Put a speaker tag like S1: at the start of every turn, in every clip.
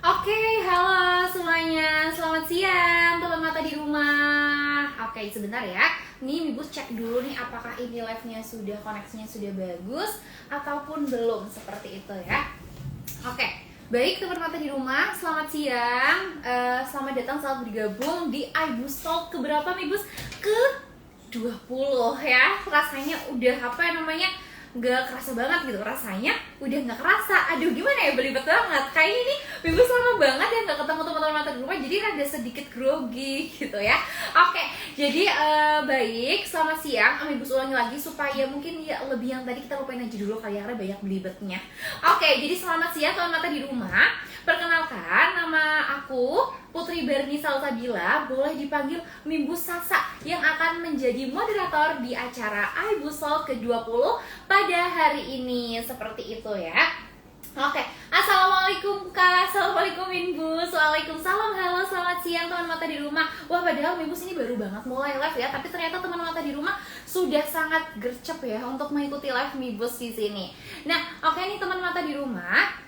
S1: Oke, halo semuanya. Selamat siang, teman mata di rumah. Oke, sebentar ya. Nih, Ibu cek dulu nih apakah ini live-nya sudah koneksinya sudah bagus ataupun belum seperti itu ya. Oke. Baik, teman mata di rumah, selamat siang. Selamat datang, selamat bergabung di iBus Talk keberapa nih, Bus? Ke 20 ya. Rasanya udah apa ya namanya? Nggak kerasa banget gitu, rasanya udah nggak kerasa. Aduh, gimana ya, belibet banget kayaknya ini minggu lama banget ya nggak ketemu teman-teman mata di rumah, jadi rada sedikit grogi gitu ya. Oke, jadi baik, selamat siang. Amibus ulangi lagi supaya mungkin ya lebih yang tadi kita lupain aja dulu kali ya, karena banyak belibetnya. Oke, jadi selamat siang teman mata di rumah. Perkenalkan, nama aku Putri Berni Salsabila, boleh dipanggil Mimbus Sasa, yang akan menjadi moderator di acara iBusol ke-20 pada hari ini. Seperti itu ya. Oke, assalamualaikum Kak, assalamualaikum Minbus, waalaikumsalam, halo selamat siang teman mata di rumah. Wah, padahal Minbus ini baru banget mulai live ya, tapi ternyata teman mata di rumah sudah sangat gercep ya untuk mengikuti live Minbus di sini. Nah, oke nih teman mata di rumah.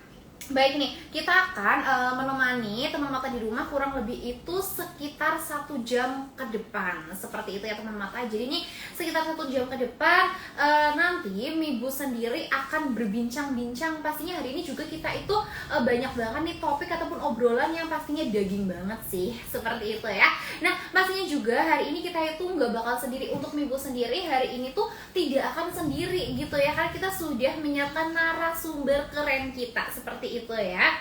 S1: Baik nih, kita akan menemani teman mata di rumah kurang lebih itu sekitar 1 jam ke depan. Seperti itu ya teman mata. Jadi ini sekitar 1 jam ke depan nanti Mibu sendiri akan berbincang-bincang. Pastinya hari ini juga kita itu banyak banget nih topik ataupun obrolan yang pastinya daging banget sih. Seperti itu ya. Nah, pastinya juga hari ini kita itu nggak bakal sendiri. Untuk Mibu sendiri hari ini tuh tidak akan sendiri gitu ya, karena kita sudah menyiapkan narasumber keren kita. Seperti itu ya.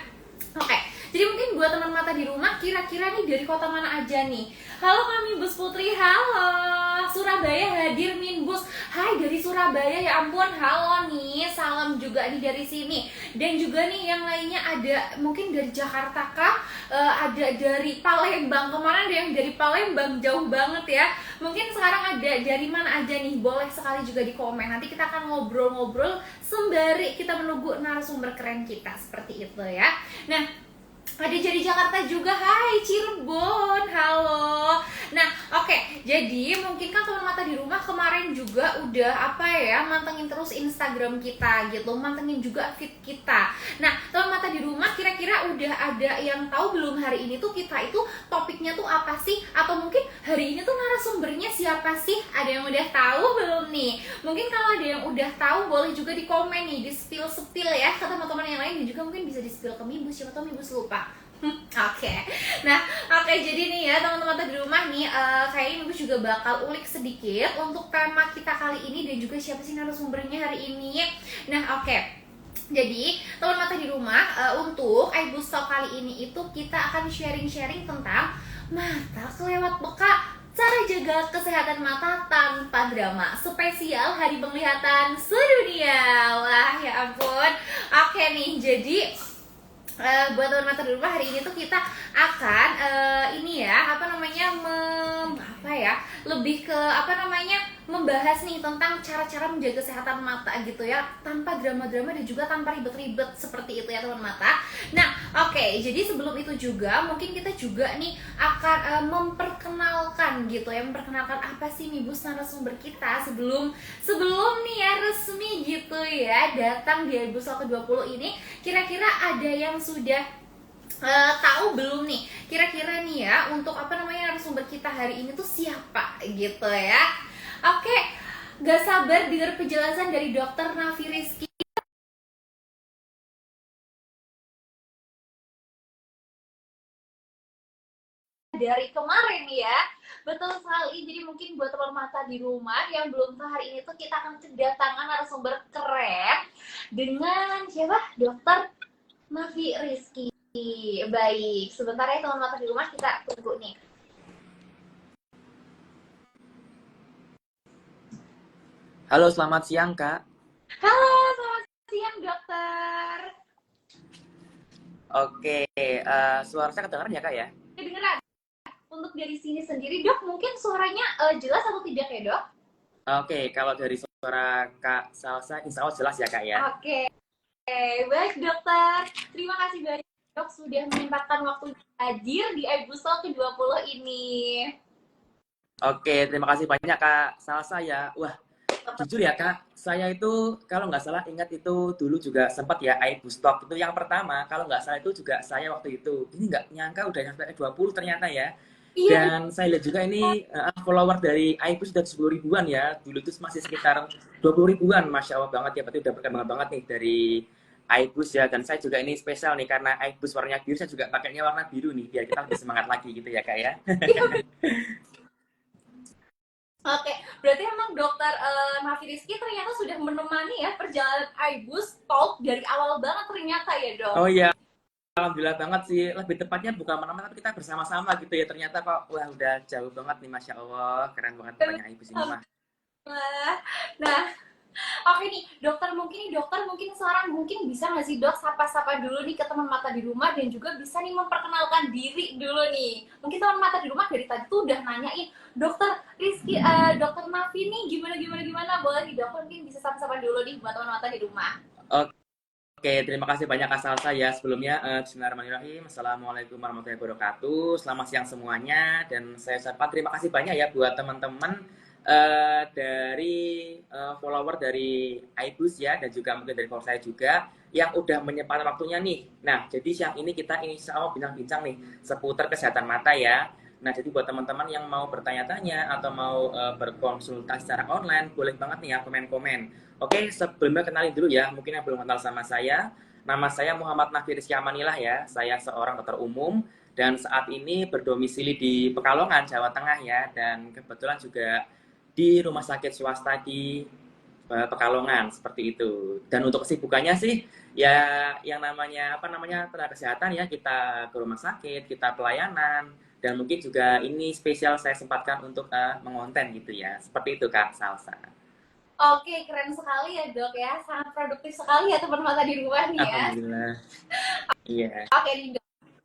S1: Oke, jadi mungkin buat teman mata di rumah, kira-kira nih dari kota mana aja nih? Halo kami Bus Putri, halo. Surabaya hadir Minbus. Hai dari Surabaya, ya ampun, halo nih. Salam juga nih dari sini. Dan juga nih yang lainnya ada mungkin dari Jakarta kah? Ada dari Palembang. Kemana ada yang dari Palembang, jauh banget ya. Mungkin sekarang ada dari mana aja nih? Boleh sekali juga di komen. Nanti kita akan ngobrol-ngobrol sembari kita menunggu narasumber keren kita. Seperti itu ya. Nah, ada dari Jakarta juga, hai Cirebon, halo. Nah, oke, jadi mungkin kan teman mata di rumah kemarin juga udah apa ya, mantengin terus Instagram kita gitu, mantengin juga feed kita. Nah, teman mata di rumah kira-kira udah ada yang tahu belum hari ini tuh kita itu topiknya tuh apa sih? Atau mungkin hari ini tuh narasumbernya siapa sih? Ada yang udah tahu belum nih? Mungkin kalau ada yang udah tahu boleh juga di komen nih, di spill ya ke teman-teman yang lain, dan juga mungkin bisa di spill ke Mibus, siapa tahu Mibus lupa. Oke. Nah, jadi nih ya teman-teman di rumah nih, kayaknya Ibu juga bakal ulik sedikit untuk tema kita kali ini dan juga siapa sih narasumbernya hari ini. Nah, oke. Jadi, teman mata di rumah, untuk iBus Talk kali ini itu kita akan sharing-sharing tentang mata kelewat beka, cara jaga kesehatan mata tanpa drama. Spesial Hari Penglihatan Sedunia. Wah, ya ampun. Oke nih, jadi buat teman mata di rumah hari ini tuh kita akan ini ya lebih ke membahas nih tentang cara-cara menjaga kesehatan mata gitu ya, tanpa drama-drama dan juga tanpa ribet-ribet seperti itu ya teman mata. Nah, oke, jadi sebelum itu juga mungkin kita juga nih akan memperkenalkan gitu ya, memperkenalkan apa sih Mibus narasumber kita sebelum nih ya resmi gitu ya datang di iBusol ke-20 ini. Kira-kira ada yang sudah tahu belum nih kira-kira nih ya untuk narasumber kita hari ini tuh siapa gitu ya. Oke, gak sabar dengar penjelasan dari Dokter Nafi Rizky dari kemarin ya. Betul sekali. Jadi mungkin buat teman mata di rumah yang belum tahu, hari ini tuh kita akan kedatangan narasumber keren dengan siapa? Dokter Nafi Rizky. Baik, sebentar ya teman mata di rumah, kita tunggu nih.
S2: Halo, selamat siang, Kak.
S1: Halo, selamat siang dokter.
S2: Oke, suara saya kedengaran ya, Kak ya?
S1: Kedengeran. Untuk dari sini sendiri, Dok, mungkin suaranya jelas atau tidak ya, Dok?
S2: Oke, kalau dari suara Kak Salsa, insya Allah jelas ya, Kak ya?
S1: Oke, baik dokter. Terima kasih banyak, Dok, sudah menyempatkan waktu hadir di iBusol ke-20 ini.
S2: Oke, terima kasih banyak, Kak Salsa ya. Wah, Jujur ya Kak, saya itu kalau nggak salah ingat itu dulu juga sempat ya iBoostock itu yang pertama, kalau nggak salah itu juga saya waktu itu. Ini nggak nyangka udah sampai 20 ternyata ya.
S1: Iya,
S2: Dan saya lihat juga ini follower dari iBoost sudah 10 ribuan ya. Dulu itu masih sekitar 20 ribuan, Masya Allah banget ya. Berarti udah berkembang banget nih dari iBoost ya. Dan saya juga ini spesial nih karena iBoost warnanya biru, saya juga pakainya warna biru nih biar kita lebih semangat lagi gitu ya Kak ya.
S1: iya. Oke, berarti emang dokter Nafi Rizky ternyata sudah menemani ya perjalanan iBus Talk dari awal banget ternyata ya dok.
S2: Oh iya, alhamdulillah banget sih. Lebih tepatnya bukan menemani tapi kita bersama-sama gitu ya. Ternyata kok wah udah jauh banget nih Masya Allah. Keren banget pokoknya iBoost ini mah.
S1: Nah, oke nih, dokter mungkin sekarang mungkin bisa nggak sih dok sapa-sapa dulu nih ke teman mata di rumah dan juga bisa nih memperkenalkan diri dulu nih. Mungkin teman mata di rumah dari tadi tuh udah nanyain dokter Rizky, dokter Nafi nih gimana, boleh nih dokter mungkin bisa sapa-sapa dulu nih buat teman mata di rumah.
S2: Oke, terima kasih banyak Kak Salsa ya. Sebelumnya, bismillahirrahmanirrahim. Assalamualaikum warahmatullahi wabarakatuh. Selamat siang semuanya. Dan saya ucapkan terima kasih banyak ya buat teman-teman dari follower dari iBoost ya. Dan juga mungkin dari follower saya juga yang udah menyempatkan waktunya nih. Nah, jadi siang ini kita insya Allah bincang-bincang nih seputar kesehatan mata ya. Nah, jadi buat teman-teman yang mau bertanya-tanya atau mau berkonsultasi secara online, boleh banget nih ya komen-komen. Oke, sebelumnya kenalin dulu ya, mungkin yang belum kenal sama saya. Nama saya Muhammad Nafi Rizky Amanillah ya. Saya seorang dokter umum dan saat ini berdomisili di Pekalongan, Jawa Tengah ya. Dan kebetulan juga di rumah sakit swasta di Pekalongan seperti itu. Dan untuk kesibukannya sih ya yang namanya tenaga kesehatan ya, kita ke rumah sakit, kita pelayanan dan mungkin juga ini spesial saya sempatkan untuk mengonten gitu ya. Seperti itu Kak Salsa.
S1: Oke, keren sekali ya dok ya, sangat produktif sekali ya teman mata di rumah nih ya.
S2: Alhamdulillah. Iya.
S1: Oke nih dok.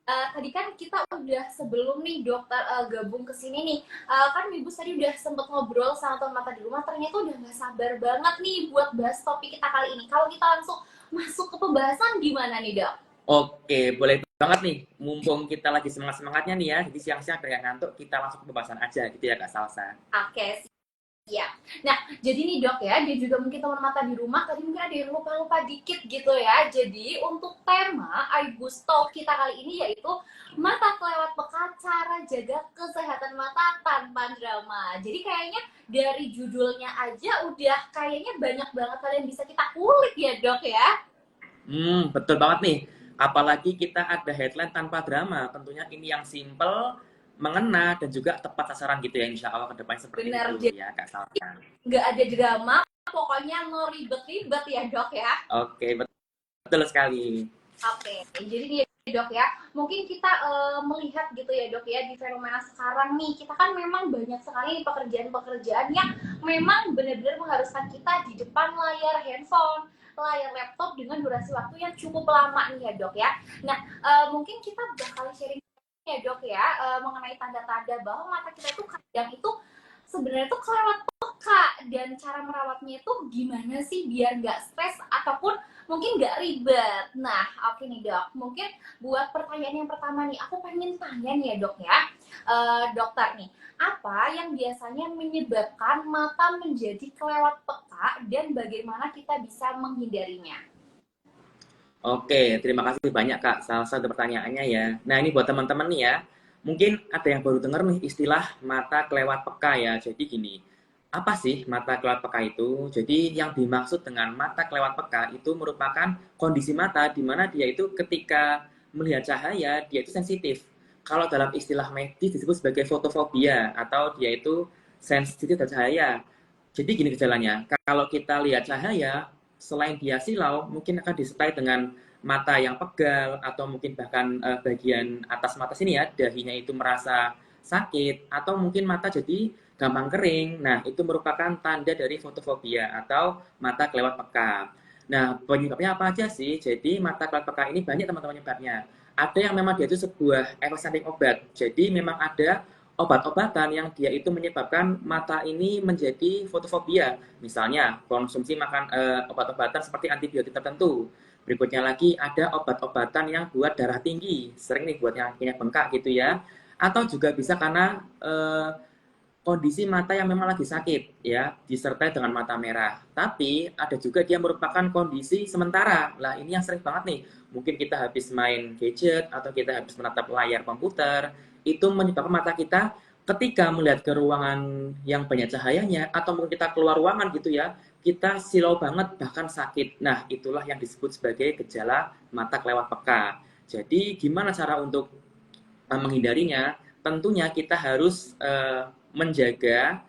S1: Tadi kan kita udah sebelum nih dokter gabung ke sini nih, kan Ibu tadi udah sempet ngobrol sama teman mata di rumah, ternyata udah nggak sabar banget nih buat bahas topik kita kali ini. Kalau kita langsung masuk ke pembahasan gimana nih dok?
S2: Oke, boleh banget nih. Mumpung kita lagi semangat-semangatnya nih ya, jadi siang-siang biar nggak ngantuk, kita langsung ke pembahasan aja gitu ya Kak Salsa.
S1: Oke, siap. Nah, jadi nih dok ya, dia juga mungkin teman mata di rumah tadi mungkin ada yang lupa-lupa dikit gitu ya. Jadi untuk tema iBoost Talk kita kali ini yaitu mata kelewat pekat, cara jaga kesehatan mata tanpa drama. Jadi kayaknya dari judulnya aja udah kayaknya banyak banget hal yang bisa kita kulik ya dok ya.
S2: Betul banget nih. Apalagi kita ada headline tanpa drama. Tentunya ini yang simple, mengena, dan juga tepat sasaran gitu ya. Insya Allah ke depan seperti
S1: Benar,
S2: itu ya Kak Salsa.
S1: nggak ada drama, pokoknya no ribet-ribet ya dok ya.
S2: Oke, betul sekali.
S1: Oke, jadi nih dok ya, mungkin kita melihat gitu ya dok ya di fenomena sekarang nih, kita kan memang banyak sekali pekerjaan-pekerjaan yang memang benar-benar mengharuskan kita di depan layar handphone, layar laptop dengan durasi waktu yang cukup lama nih ya dok ya. Nah, mungkin kita bakal sharing ya dok ya mengenai tanda-tanda bahwa mata kita itu kadang itu sebenarnya tuh kelewat peka dan cara merawatnya itu gimana sih biar nggak stres ataupun mungkin nggak ribet. Nah, oke nih dok, mungkin buat pertanyaan yang pertama nih, aku pengen tanya nih ya dok ya, dokter nih, apa yang biasanya menyebabkan mata menjadi kelewat peka dan bagaimana kita bisa menghindarinya?
S2: Oke, terima kasih banyak Kak Salsa untuk pertanyaannya ya. Nah ini buat teman-teman nih ya, mungkin ada yang baru dengar nih istilah mata kelewat peka ya. Jadi gini, apa sih mata kelewat peka itu? Jadi yang dimaksud dengan mata kelewat peka itu merupakan kondisi mata di mana dia itu ketika melihat cahaya, dia itu sensitif. Kalau dalam istilah medis disebut sebagai fotofobia atau dia itu sensitif terhadap cahaya. Jadi gini gejalanya, kalau kita lihat cahaya, selain dia silau, mungkin akan disertai dengan mata yang pegal, atau mungkin bahkan bagian atas mata sini ya, dahinya itu merasa sakit, atau mungkin mata jadi gampang kering. Nah, itu merupakan tanda dari fotofobia atau mata kelewat peka. Nah, penyebabnya apa aja sih? Jadi, mata kelewat peka ini banyak teman-teman penyebabnya. Ada yang memang dia itu sebuah efek samping obat. Jadi, memang ada obat-obatan yang dia itu menyebabkan mata ini menjadi fotofobia. Misalnya konsumsi makan obat-obatan seperti antibiotik tertentu. Berikutnya lagi ada obat-obatan yang buat darah tinggi, sering nih buat yang punya bengkak gitu ya. Atau juga bisa karena kondisi mata yang memang lagi sakit ya, disertai dengan mata merah. Tapi ada juga dia merupakan kondisi sementara. Lah ini yang sering banget nih. Mungkin kita habis main gadget atau kita habis menatap layar komputer, itu menyebabkan mata kita ketika melihat ke ruangan yang banyak cahayanya atau mungkin kita keluar ruangan gitu ya, kita silau banget bahkan sakit. Nah, itulah yang disebut sebagai gejala mata kelewat peka. Jadi gimana cara untuk menghindarinya? Tentunya kita harus menjaga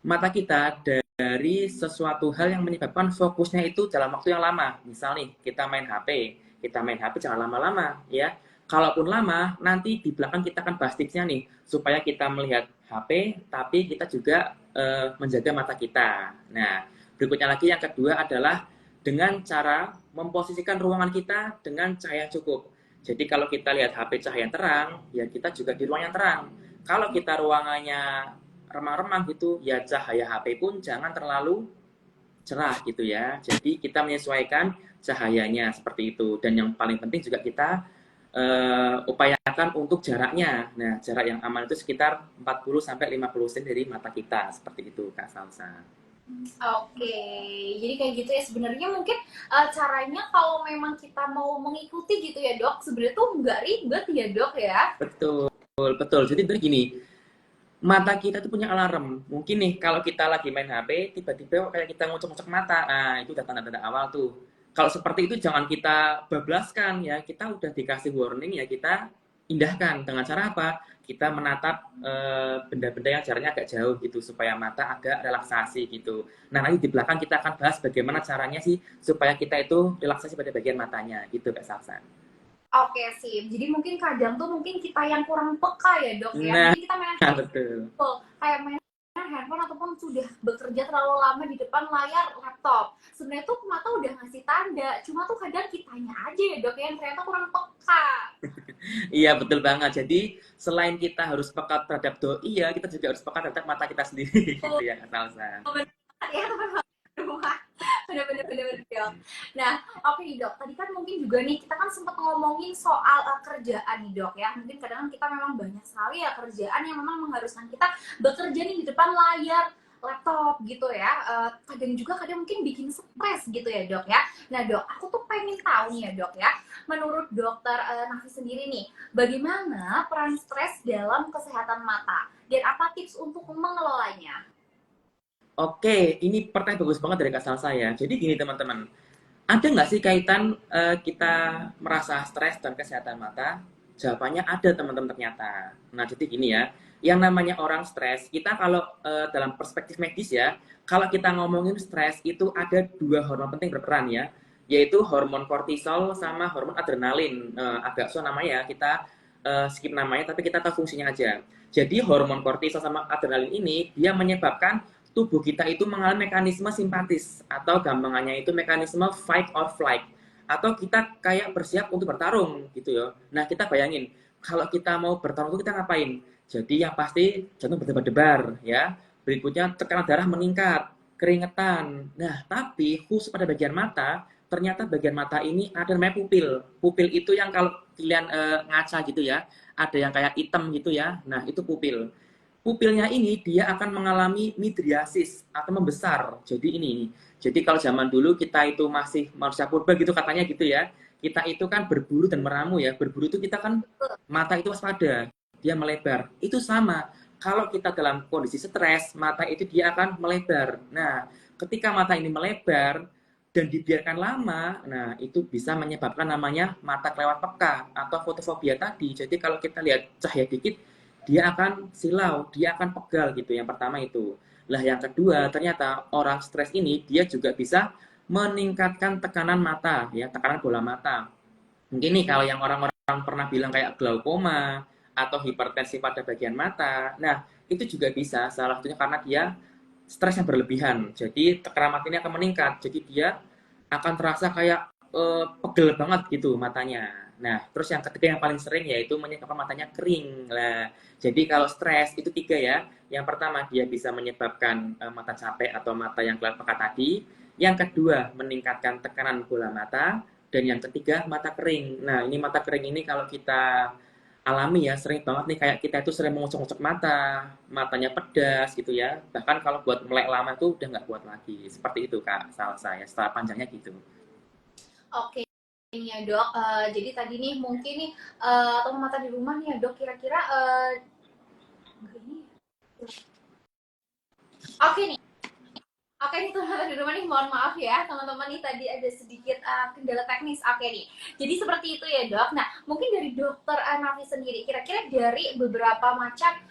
S2: mata kita dari sesuatu hal yang menyebabkan fokusnya itu dalam waktu yang lama. Misal nih, kita main HP jangan lama-lama ya. Kalaupun lama, nanti di belakang kita akan bahas tipsnya nih, supaya kita melihat HP, tapi kita juga menjaga mata kita. Nah, berikutnya lagi yang kedua adalah dengan cara memposisikan ruangan kita dengan cahaya yang cukup. Jadi kalau kita lihat HP cahaya yang terang, ya kita juga di ruang yang terang. Kalau kita ruangannya remang-remang gitu, ya cahaya HP pun jangan terlalu cerah gitu ya. Jadi kita menyesuaikan cahayanya seperti itu. Dan yang paling penting juga kita upayakan untuk jaraknya. Nah, jarak yang aman itu sekitar 40 sampai 50 cm dari mata kita. Seperti itu, Kak Salsa.
S1: Oke, jadi kayak gitu ya sebenarnya mungkin caranya kalau memang kita mau mengikuti gitu ya dok, sebenarnya tuh nggak ribet ya dok ya.
S2: Betul, betul. Jadi begini, mata kita tuh punya alarm. Mungkin nih kalau kita lagi main HP, tiba-tiba kayak kita ngucek-ngucek mata. Nah, itu udah tanda-tanda awal tuh. Kalau seperti itu jangan kita bablaskan ya. Kita udah dikasih warning ya, kita indahkan dengan cara apa? Kita menatap benda-benda yang jaraknya agak jauh gitu supaya mata agak relaksasi gitu. Nah, nanti di belakang kita akan bahas bagaimana caranya sih supaya kita itu relaksasi pada bagian matanya gitu Kak Salsa.
S1: Oke sih, jadi mungkin kadang tuh mungkin kita yang kurang peka ya dok ya,
S2: Nah,
S1: mungkin kita main
S2: betul.
S1: handphone, kayak main handphone ataupun sudah bekerja terlalu lama di depan layar laptop. Sebenarnya tuh mata udah ngasih tanda, cuma tuh kadang kitanya aja ya dok ya yang ternyata kurang peka.
S2: Iya betul banget. Jadi selain kita harus peka terhadap doi ya, kita juga harus peka terhadap mata kita sendiri gitu ya Kak Salsa.
S1: Bener ya teman-teman rumah. Bener-bener dok. Nah, oke nih dok. Tadi kan mungkin juga nih kita kan sempat ngomongin soal kerjaan nih dok ya. Mungkin kadang kita memang banyak sekali ya kerjaan yang memang mengharuskan kita bekerja nih di depan layar laptop gitu ya. Kadang juga kadang mungkin bikin stres gitu ya dok ya. Nah dok, aku tuh pengen tahu nih ya dok ya. Menurut dokter Nafi sendiri nih, bagaimana peran stres dalam kesehatan mata dan apa tips untuk mengelolanya?
S2: Oke, ini pertanyaan bagus banget dari Kak Salsa ya. Jadi gini teman-teman, ada nggak sih kaitan kita merasa stres dan kesehatan mata? Jawabannya ada teman-teman ternyata. Nah jadi gini ya, yang namanya orang stres, kita kalau dalam perspektif medis ya, kalau kita ngomongin stres itu ada dua hormon penting berperan ya, yaitu hormon kortisol sama hormon adrenalin. Agak susah namanya ya, kita skip namanya, tapi kita tahu fungsinya aja. Jadi hormon kortisol sama adrenalin ini dia menyebabkan tubuh kita itu mengalami mekanisme simpatis atau gampangannya itu mekanisme fight or flight atau kita kayak bersiap untuk bertarung gitu ya. Nah kita bayangin kalau kita mau bertarung itu kita ngapain? Jadi yang pasti jantung berdebar-debar ya. Berikutnya tekanan darah meningkat, keringetan. Nah tapi khusus pada bagian mata, ternyata bagian mata ini ada namanya pupil. Pupil itu yang kalau kalian ngaca gitu ya, ada yang kayak hitam gitu ya. Nah itu pupil. Pupilnya ini dia akan mengalami midriasis atau membesar. Jadi kalau zaman dulu kita itu masih manusia purba gitu katanya gitu ya. Kita itu kan berburu dan meramu ya. Berburu itu kita kan mata itu waspada, dia melebar. Itu sama. Kalau kita dalam kondisi stres, mata itu dia akan melebar. Nah, ketika mata ini melebar dan dibiarkan lama, nah itu bisa menyebabkan namanya mata kelewat peka atau fotofobia tadi. Jadi kalau kita lihat cahaya dikit, dia akan silau, dia akan pegal gitu. Yang pertama itu. Lah yang kedua, ternyata orang stres ini dia juga bisa meningkatkan tekanan mata, ya, tekanan bola mata. Mungkin nih kalau yang orang-orang pernah bilang kayak glaukoma atau hipertensi pada bagian mata. Nah, itu juga bisa salah satunya karena dia stres yang berlebihan. Jadi tekanan mata ini akan meningkat. Jadi dia akan terasa kayak pegel banget gitu matanya. Nah, terus yang ketiga yang paling sering yaitu menyebabkan matanya kering. Lah, jadi kalau stres itu tiga ya. Yang pertama dia bisa menyebabkan mata capek atau mata yang kelihatan pekat tadi. Yang kedua meningkatkan tekanan bola mata dan yang ketiga mata kering. Nah, ini mata kering ini kalau kita alami ya, sering banget nih kayak kita itu sering mengucek-ucek mata, matanya pedas gitu ya. Bahkan kalau buat melek lama itu udah nggak kuat lagi. Seperti itu Kak, salah saya. Setelah panjangnya gitu.
S1: Oke nih ya dok. Jadi tadi nih mungkin nih teman mata di rumah nih ya dok, kira-kira ini. Oke nih. Oke nih teman-teman di rumah nih, mohon maaf ya teman-teman nih tadi ada sedikit kendala teknis. Oke nih, jadi seperti itu ya dok. Nah mungkin dari dokter Nafi sendiri, kira-kira dari beberapa macam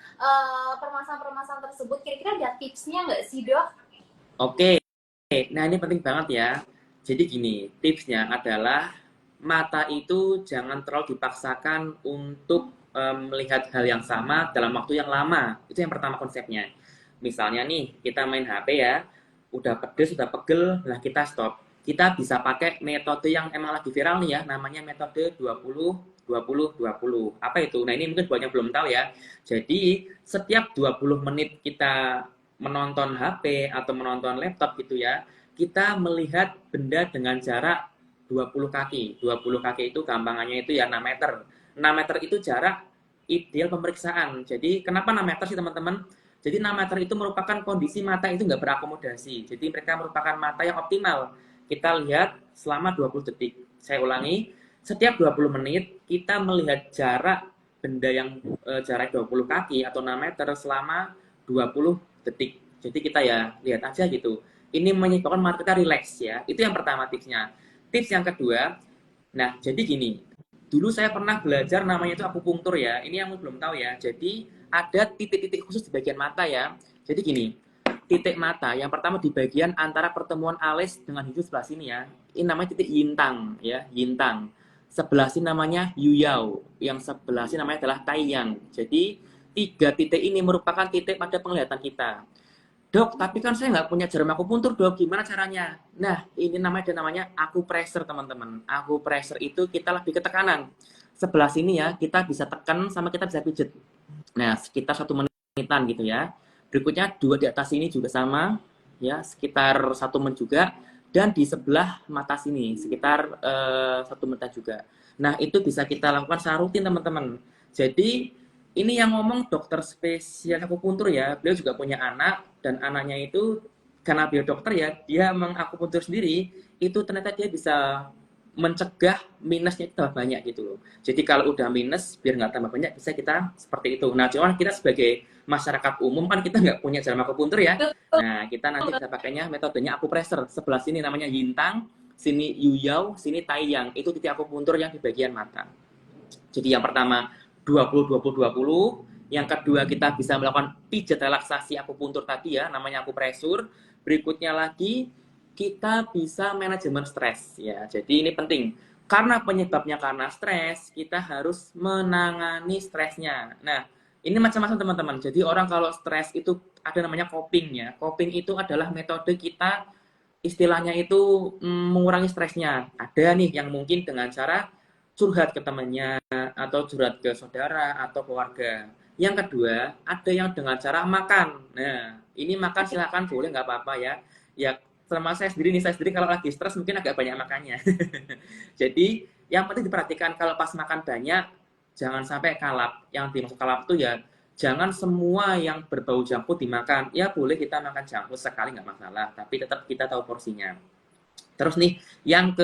S1: permasalahan-permasalahan tersebut, kira-kira ada tipsnya nggak sih dok?
S2: Oke, nah ini penting banget ya. Jadi gini, tipsnya adalah mata itu jangan terlalu dipaksakan untuk melihat hal yang sama dalam waktu yang lama. Itu yang pertama konsepnya. Misalnya nih, kita main HP ya, udah pedes, udah pegel, nah kita stop. Kita bisa pakai metode yang emang lagi viral nih ya, namanya metode 20-20-20. Apa itu? Nah ini mungkin banyak belum tahu ya. Jadi setiap 20 menit kita menonton HP atau menonton laptop gitu ya, kita melihat benda dengan jarak 20 kaki. 20 kaki itu gampangannya itu ya 6 meter. 6 meter itu jarak ideal pemeriksaan. Jadi kenapa 6 meter sih teman-teman? Jadi 6 meter itu merupakan kondisi mata itu nggak berakomodasi. Jadi mereka merupakan mata yang optimal. Kita lihat selama 20 detik. Saya ulangi, setiap 20 menit kita melihat jarak benda yang jarak 20 kaki atau 6 meter selama 20 detik. Jadi kita ya lihat aja gitu. Ini menyebabkan mata kita rileks ya. Itu yang pertama tipsnya. Tips yang kedua, nah jadi gini, dulu saya pernah belajar namanya itu akupunktur ya. Ini yang belum tahu ya. Jadi ada titik-titik khusus di bagian mata ya. Jadi gini, titik mata yang pertama di bagian antara pertemuan alis dengan hidung sebelah sini ya. Ini namanya titik yintang ya, yintang. Sebelah sini namanya yuyao, yang sebelah sini namanya adalah taiyang. Jadi tiga titik ini merupakan titik pada penglihatan kita. Dok, tapi kan saya nggak punya jarum akupuntur, dok. Gimana caranya? Nah, ini namanya akupressure, teman-teman. Akupressure itu kita lebih ke tekanan. Sebelah sini ya, kita bisa tekan sama kita bisa pijet. Nah, sekitar 1 menitan gitu ya. Berikutnya dua di atas sini juga sama, ya, sekitar 1 menit juga. Dan di sebelah mata sini, sekitar 1 menitan juga. Nah, itu bisa kita lakukan secara rutin, teman-teman. Jadi, ini yang ngomong dokter spesial akupuntur ya, beliau juga punya anak, dan anaknya itu karena beliau dokter ya, dia mengakupuntur sendiri, itu ternyata dia bisa mencegah minusnya itu tambah banyak gitu loh. Jadi kalau udah minus, biar nggak tambah banyak, bisa kita seperti itu. Nah, cuman kita sebagai masyarakat umum kan kita nggak punya jarum akupuntur ya. Nah, kita nanti bisa pakainya metodenya akupressure. Sebelah sini namanya yintang, sini yuyao, sini taiyang. Itu titik akupuntur yang di bagian mata. Jadi yang pertama 20-20-20, yang kedua kita bisa melakukan pijat relaksasi akupuntur tadi ya, namanya akupresur. Berikutnya lagi kita bisa manajemen stres ya. Jadi ini penting. Karena penyebabnya karena stres, kita harus menangani stresnya. Nah, ini macam-macam teman-teman. Jadi orang kalau stres itu ada namanya coping ya. Coping itu adalah metode kita istilahnya itu mengurangi stresnya. Ada nih yang mungkin dengan cara curhat ke temannya atau curhat ke saudara atau keluarga. Yang kedua, ada yang dengan cara makan. Nah, ini makan silakan boleh nggak apa-apa ya. Ya, sama saya sendiri nih, saya sendiri kalau lagi stres mungkin agak banyak makannya. Jadi, yang penting diperhatikan kalau pas makan banyak, jangan sampai kalap. Yang dimaksud kalap itu ya, jangan semua yang berbau junk food dimakan. Ya boleh kita makan junk food sekali nggak masalah, tapi tetap kita tahu porsinya. Terus nih, yang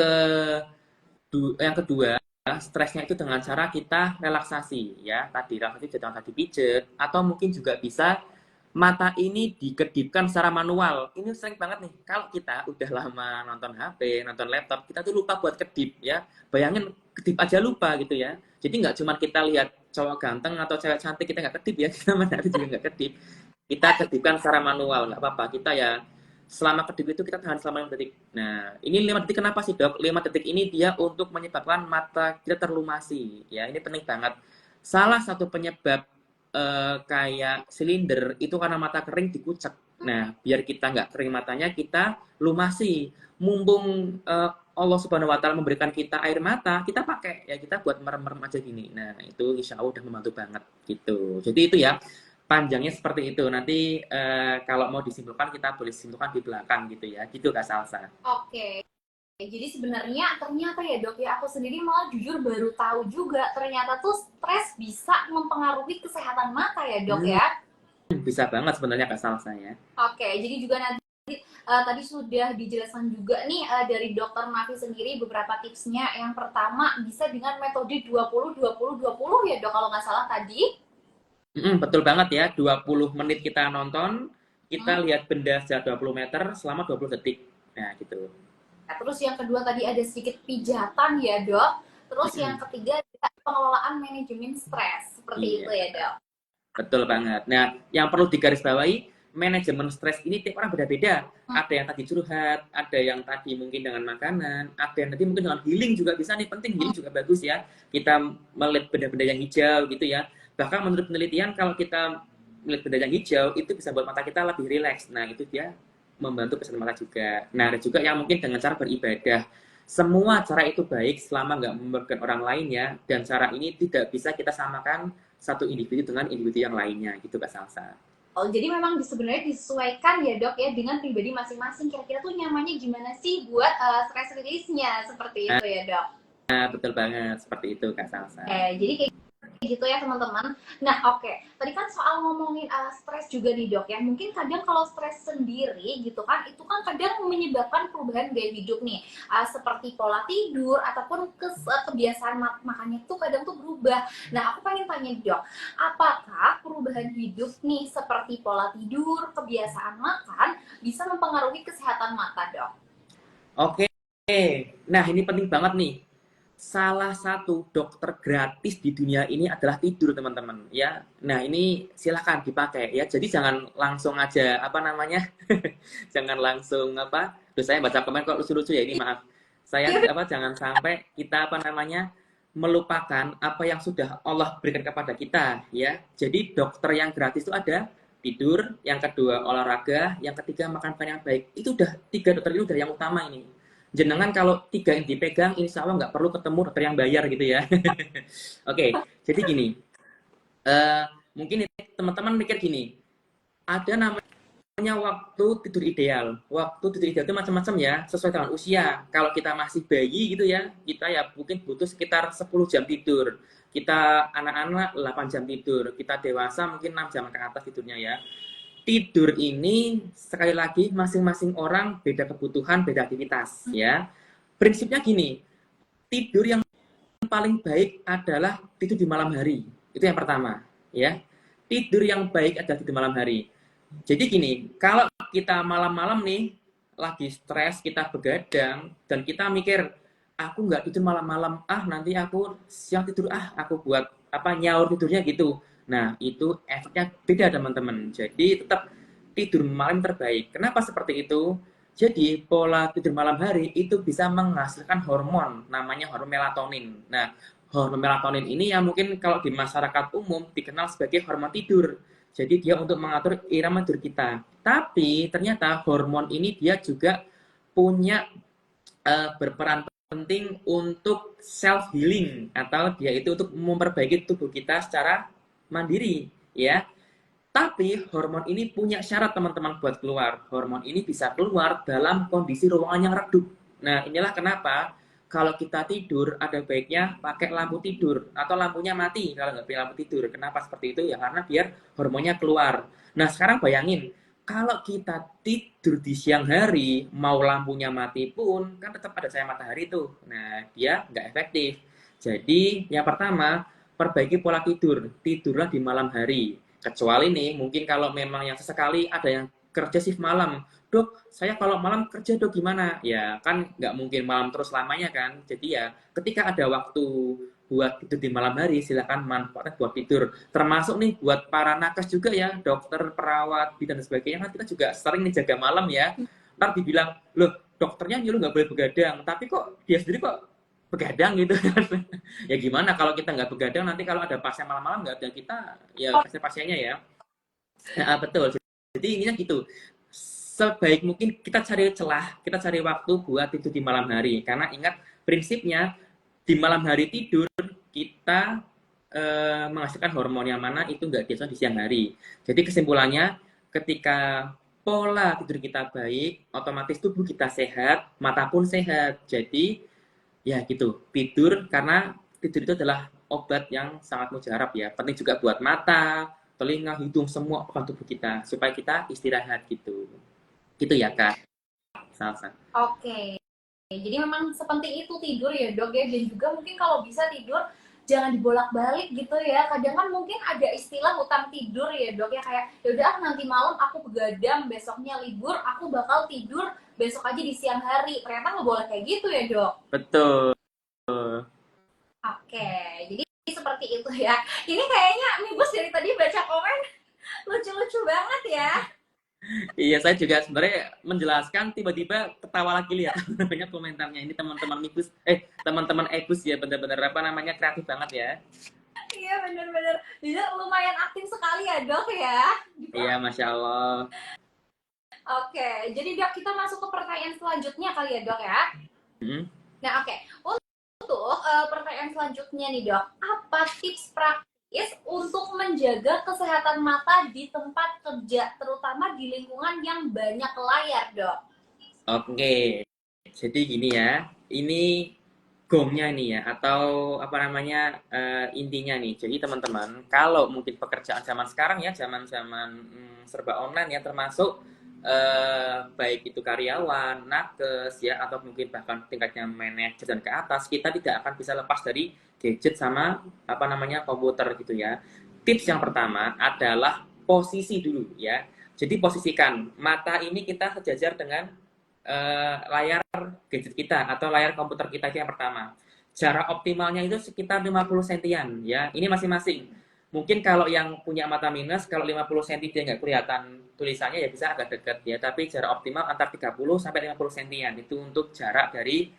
S2: kedua, stresnya itu dengan cara kita relaksasi ya. Tadi relaksasi dengan tadi pijet atau mungkin juga bisa mata ini dikedipkan secara manual. Ini sering banget nih kalau kita udah lama nonton HP, nonton laptop, kita tuh lupa buat kedip ya. Bayangin kedip aja lupa gitu ya. Jadi nggak cuma kita lihat cowok ganteng atau cewek cantik kita nggak kedip ya, kita mana juga nggak kedip. Kita kedipkan secara manual, nggak apa-apa. Kita ya selama kedip itu kita tahan selama 5 detik. Nah, ini 5 detik kenapa sih dok? 5 detik ini dia untuk menyebabkan mata kita terlumasi. Ya, ini penting banget. Salah satu penyebab kayak silinder itu karena mata kering dikucek. Nah, biar kita nggak kering matanya, kita lumasi. Mumpung Allah Subhanahu Wa Taala memberikan kita air mata, kita pakai ya kita buat merem-merem aja gini. Nah, itu insya Allah udah membantu banget gitu. Jadi itu ya panjangnya seperti itu. Nanti kalau mau disimpulkan kita boleh simpulkan di belakang gitu ya. Gitu Kak Salsa.
S1: Oke. Jadi sebenarnya ternyata ya dok ya, aku sendiri malah jujur baru tahu juga ternyata tuh stres bisa mempengaruhi kesehatan mata ya dok
S2: Hmm,
S1: ya.
S2: bisa banget sebenarnya Kak Salsa ya.
S1: Oke, jadi juga nanti tadi sudah dijelaskan juga nih dari dokter Nafi sendiri beberapa tipsnya. Yang pertama bisa dengan metode 20 20 20 ya dok kalau nggak salah tadi.
S2: Betul banget ya, 20 menit kita nonton, kita
S1: Hmm.
S2: lihat benda sejauh 20 meter selama 20 detik. Nah, gitu.
S1: Nah, terus yang kedua tadi ada sedikit pijatan ya dok. Terus yang
S2: Mm-mm.
S1: ketiga ada pengelolaan manajemen stres seperti itu
S2: Iya,
S1: ya dok.
S2: betul banget. Nah, yang perlu digarisbawahi, manajemen stres ini tiap orang beda-beda.
S1: Hmm.
S2: Ada yang tadi curhat, ada yang tadi mungkin dengan makanan, ada yang tadi mungkin dengan healing juga bisa nih, penting healing juga bagus ya. Kita melihat benda-benda yang hijau gitu ya. Bahkan menurut penelitian kalau kita melihat benda yang hijau itu bisa buat mata kita lebih rileks. Nah, itu dia membantu kesehatan mata juga. Nah, ada juga yang mungkin dengan cara beribadah. Semua cara itu baik selama nggak merugikan orang lain ya. Dan cara ini tidak bisa kita samakan satu individu dengan individu yang lainnya gitu Kak Salsa.
S1: Oh, jadi memang sebenarnya disesuaikan ya dok ya dengan pribadi masing-masing. Kira-kira tuh nyamannya gimana sih buat stress release-nya seperti itu ya dok.
S2: Nah, betul banget seperti itu Kak Salsa.
S1: Jadi kayak gitu ya teman-teman. Nah oke, tadi kan soal ngomongin stres juga nih dok ya. Mungkin kadang kalau stres sendiri gitu kan, itu kan kadang menyebabkan perubahan gaya hidup nih, seperti pola tidur ataupun kebiasaan makannya tuh kadang tuh berubah. Nah aku pengen tanya dok, apakah perubahan hidup nih seperti pola tidur, kebiasaan makan bisa mempengaruhi kesehatan mata dok?
S2: Oke. Nah, ini penting banget nih. Salah satu dokter gratis di dunia ini adalah tidur, teman-teman, ya. Nah, ini silahkan dipakai ya. Jadi jangan langsung aja apa namanya? Jangan langsung apa? Terus saya baca komen kok lucu-lucu ya ini, maaf. Saya apa jangan sampai kita apa namanya? Melupakan apa yang sudah Allah berikan kepada kita, ya. Jadi dokter yang gratis itu ada tidur, yang kedua olahraga, yang ketiga makan makan yang baik. Itu udah tiga dokter itu dari yang utama ini. Jenengan kalau tiga yang dipegang, insya Allah nggak perlu ketemu dokter yang bayar gitu ya. Oke, jadi gini, eh, mungkin teman-teman mikir gini, ada namanya waktu tidur ideal. Waktu tidur ideal itu macam-macam ya, sesuai dengan usia. Kalau kita masih bayi gitu ya, kita ya mungkin butuh sekitar 10 jam tidur. Kita anak-anak 8 jam tidur. Kita dewasa mungkin 6 jam ke atas tidurnya ya. Tidur ini sekali lagi masing-masing orang beda kebutuhan, beda aktivitas ya. Prinsipnya gini, tidur yang paling baik adalah tidur di malam hari. Itu yang pertama ya. Tidur yang baik adalah tidur malam hari. Jadi gini, kalau kita malam-malam nih lagi stres, kita begadang dan kita mikir aku nggak tidur malam-malam, nanti aku siang tidur, aku buat apa nyaur tidurnya gitu. Nah, itu efeknya beda teman-teman. Jadi tetap tidur malam terbaik. Kenapa seperti itu? Jadi pola tidur malam hari itu bisa menghasilkan hormon namanya hormon melatonin. Nah, hormon melatonin ini yang mungkin kalau di masyarakat umum dikenal sebagai hormon tidur. Jadi dia untuk mengatur irama tidur kita. Tapi ternyata hormon ini dia juga punya berperan penting untuk self healing atau dia itu untuk memperbaiki tubuh kita secara mandiri ya. Tapi hormon ini punya syarat teman-teman buat keluar. Hormon ini bisa keluar dalam kondisi ruangan yang redup. Nah, inilah kenapa kalau kita tidur ada baiknya pakai lampu tidur atau lampunya mati kalau nggak punya lampu tidur. Kenapa seperti itu? Ya karena biar hormonnya keluar. Nah, sekarang bayangin kalau kita tidur di siang hari, mau lampunya mati pun kan tetap ada cahaya matahari tuh. Nah, dia nggak efektif. Jadi, yang pertama, perbaiki pola tidur. Tidurlah di malam hari. Kecuali nih, mungkin kalau memang yang sesekali ada yang kerja shift malam. Dok, saya kalau malam kerja dok gimana? Ya kan nggak mungkin malam terus lamanya kan. Jadi ya ketika ada waktu buat tidur di malam hari, silakan manfaatkan buat tidur. Termasuk nih buat para nakes juga ya, dokter, perawat, bidan dan sebagainya. Kan kita juga sering nih jaga malam ya. Ntar dibilang, loh dokternya nyuruh nggak boleh begadang. Tapi kok dia sendiri kok begadang gitu kan. Ya gimana kalau kita nggak begadang, nanti kalau ada pasien malam-malam nggak ada kita, ya pasien-pasiennya ya. Nah, betul. Jadi ininya gitu. Sebaik mungkin kita cari celah, kita cari waktu buat tidur di malam hari. Karena ingat prinsipnya di malam hari tidur kita menghasilkan hormon yang mana itu nggak biasa di siang hari. Jadi kesimpulannya ketika pola tidur kita baik, otomatis tubuh kita sehat, mata pun sehat. Jadi ya gitu, tidur karena tidur itu adalah obat yang sangat mujarab ya. Penting juga buat mata, telinga, hidung, semua organ tubuh kita supaya kita istirahat gitu. Gitu ya Kak. Salsa.
S1: Oke. Jadi memang sepenting itu tidur ya dok ya, dan juga mungkin kalau bisa tidur jangan dibolak-balik gitu ya. Kadang kan mungkin ada istilah hutang tidur ya dok ya, kayak ya udah nanti malam aku begadang, besoknya libur, aku bakal tidur besok aja di siang hari. Ternyata nggak boleh kayak gitu ya dok.
S2: Betul.
S1: Oke, jadi seperti itu ya. Ini kayaknya nih bos dari tadi baca komen lucu-lucu banget ya.
S2: Iya, saya juga sebenarnya menjelaskan tiba-tiba ketawa lagi lihat namanya komentarnya ini teman-teman Mibus, teman-teman Ebus ya benar-benar apa namanya kreatif banget ya.
S1: Iya bener-bener, jadi lumayan aktif sekali ya dok ya.
S2: Iya, Masya Allah.
S1: Oke, jadi dok kita masuk ke pertanyaan selanjutnya kali ya dok ya.
S2: Hmm.
S1: Nah oke, untuk pertanyaan selanjutnya nih dok, apa tips praktis untuk menjaga kesehatan mata di tempat kerja, terutama di lingkungan yang banyak layar dok?
S2: Oke, jadi gini ya, ini gongnya nih ya, atau apa namanya intinya nih. Jadi teman-teman, kalau mungkin pekerjaan zaman sekarang ya, zaman-zaman serba online ya, termasuk baik itu karyawan, nakes ya, atau mungkin bahkan tingkatnya manajer dan ke atas, kita tidak akan bisa lepas dari gadget sama apa namanya komputer gitu ya. Tips yang pertama adalah posisi dulu ya. Jadi posisikan mata ini kita sejajar dengan layar gadget kita atau layar komputer kita itu yang pertama. Jarak optimalnya itu sekitar 50 sentian ya. Ini masing-masing. Mungkin kalau yang punya mata minus, kalau 50 cm dia nggak kelihatan tulisannya ya bisa agak dekat ya. Tapi jarak optimal antara 30 sampai 50 sentian. Itu untuk jarak dari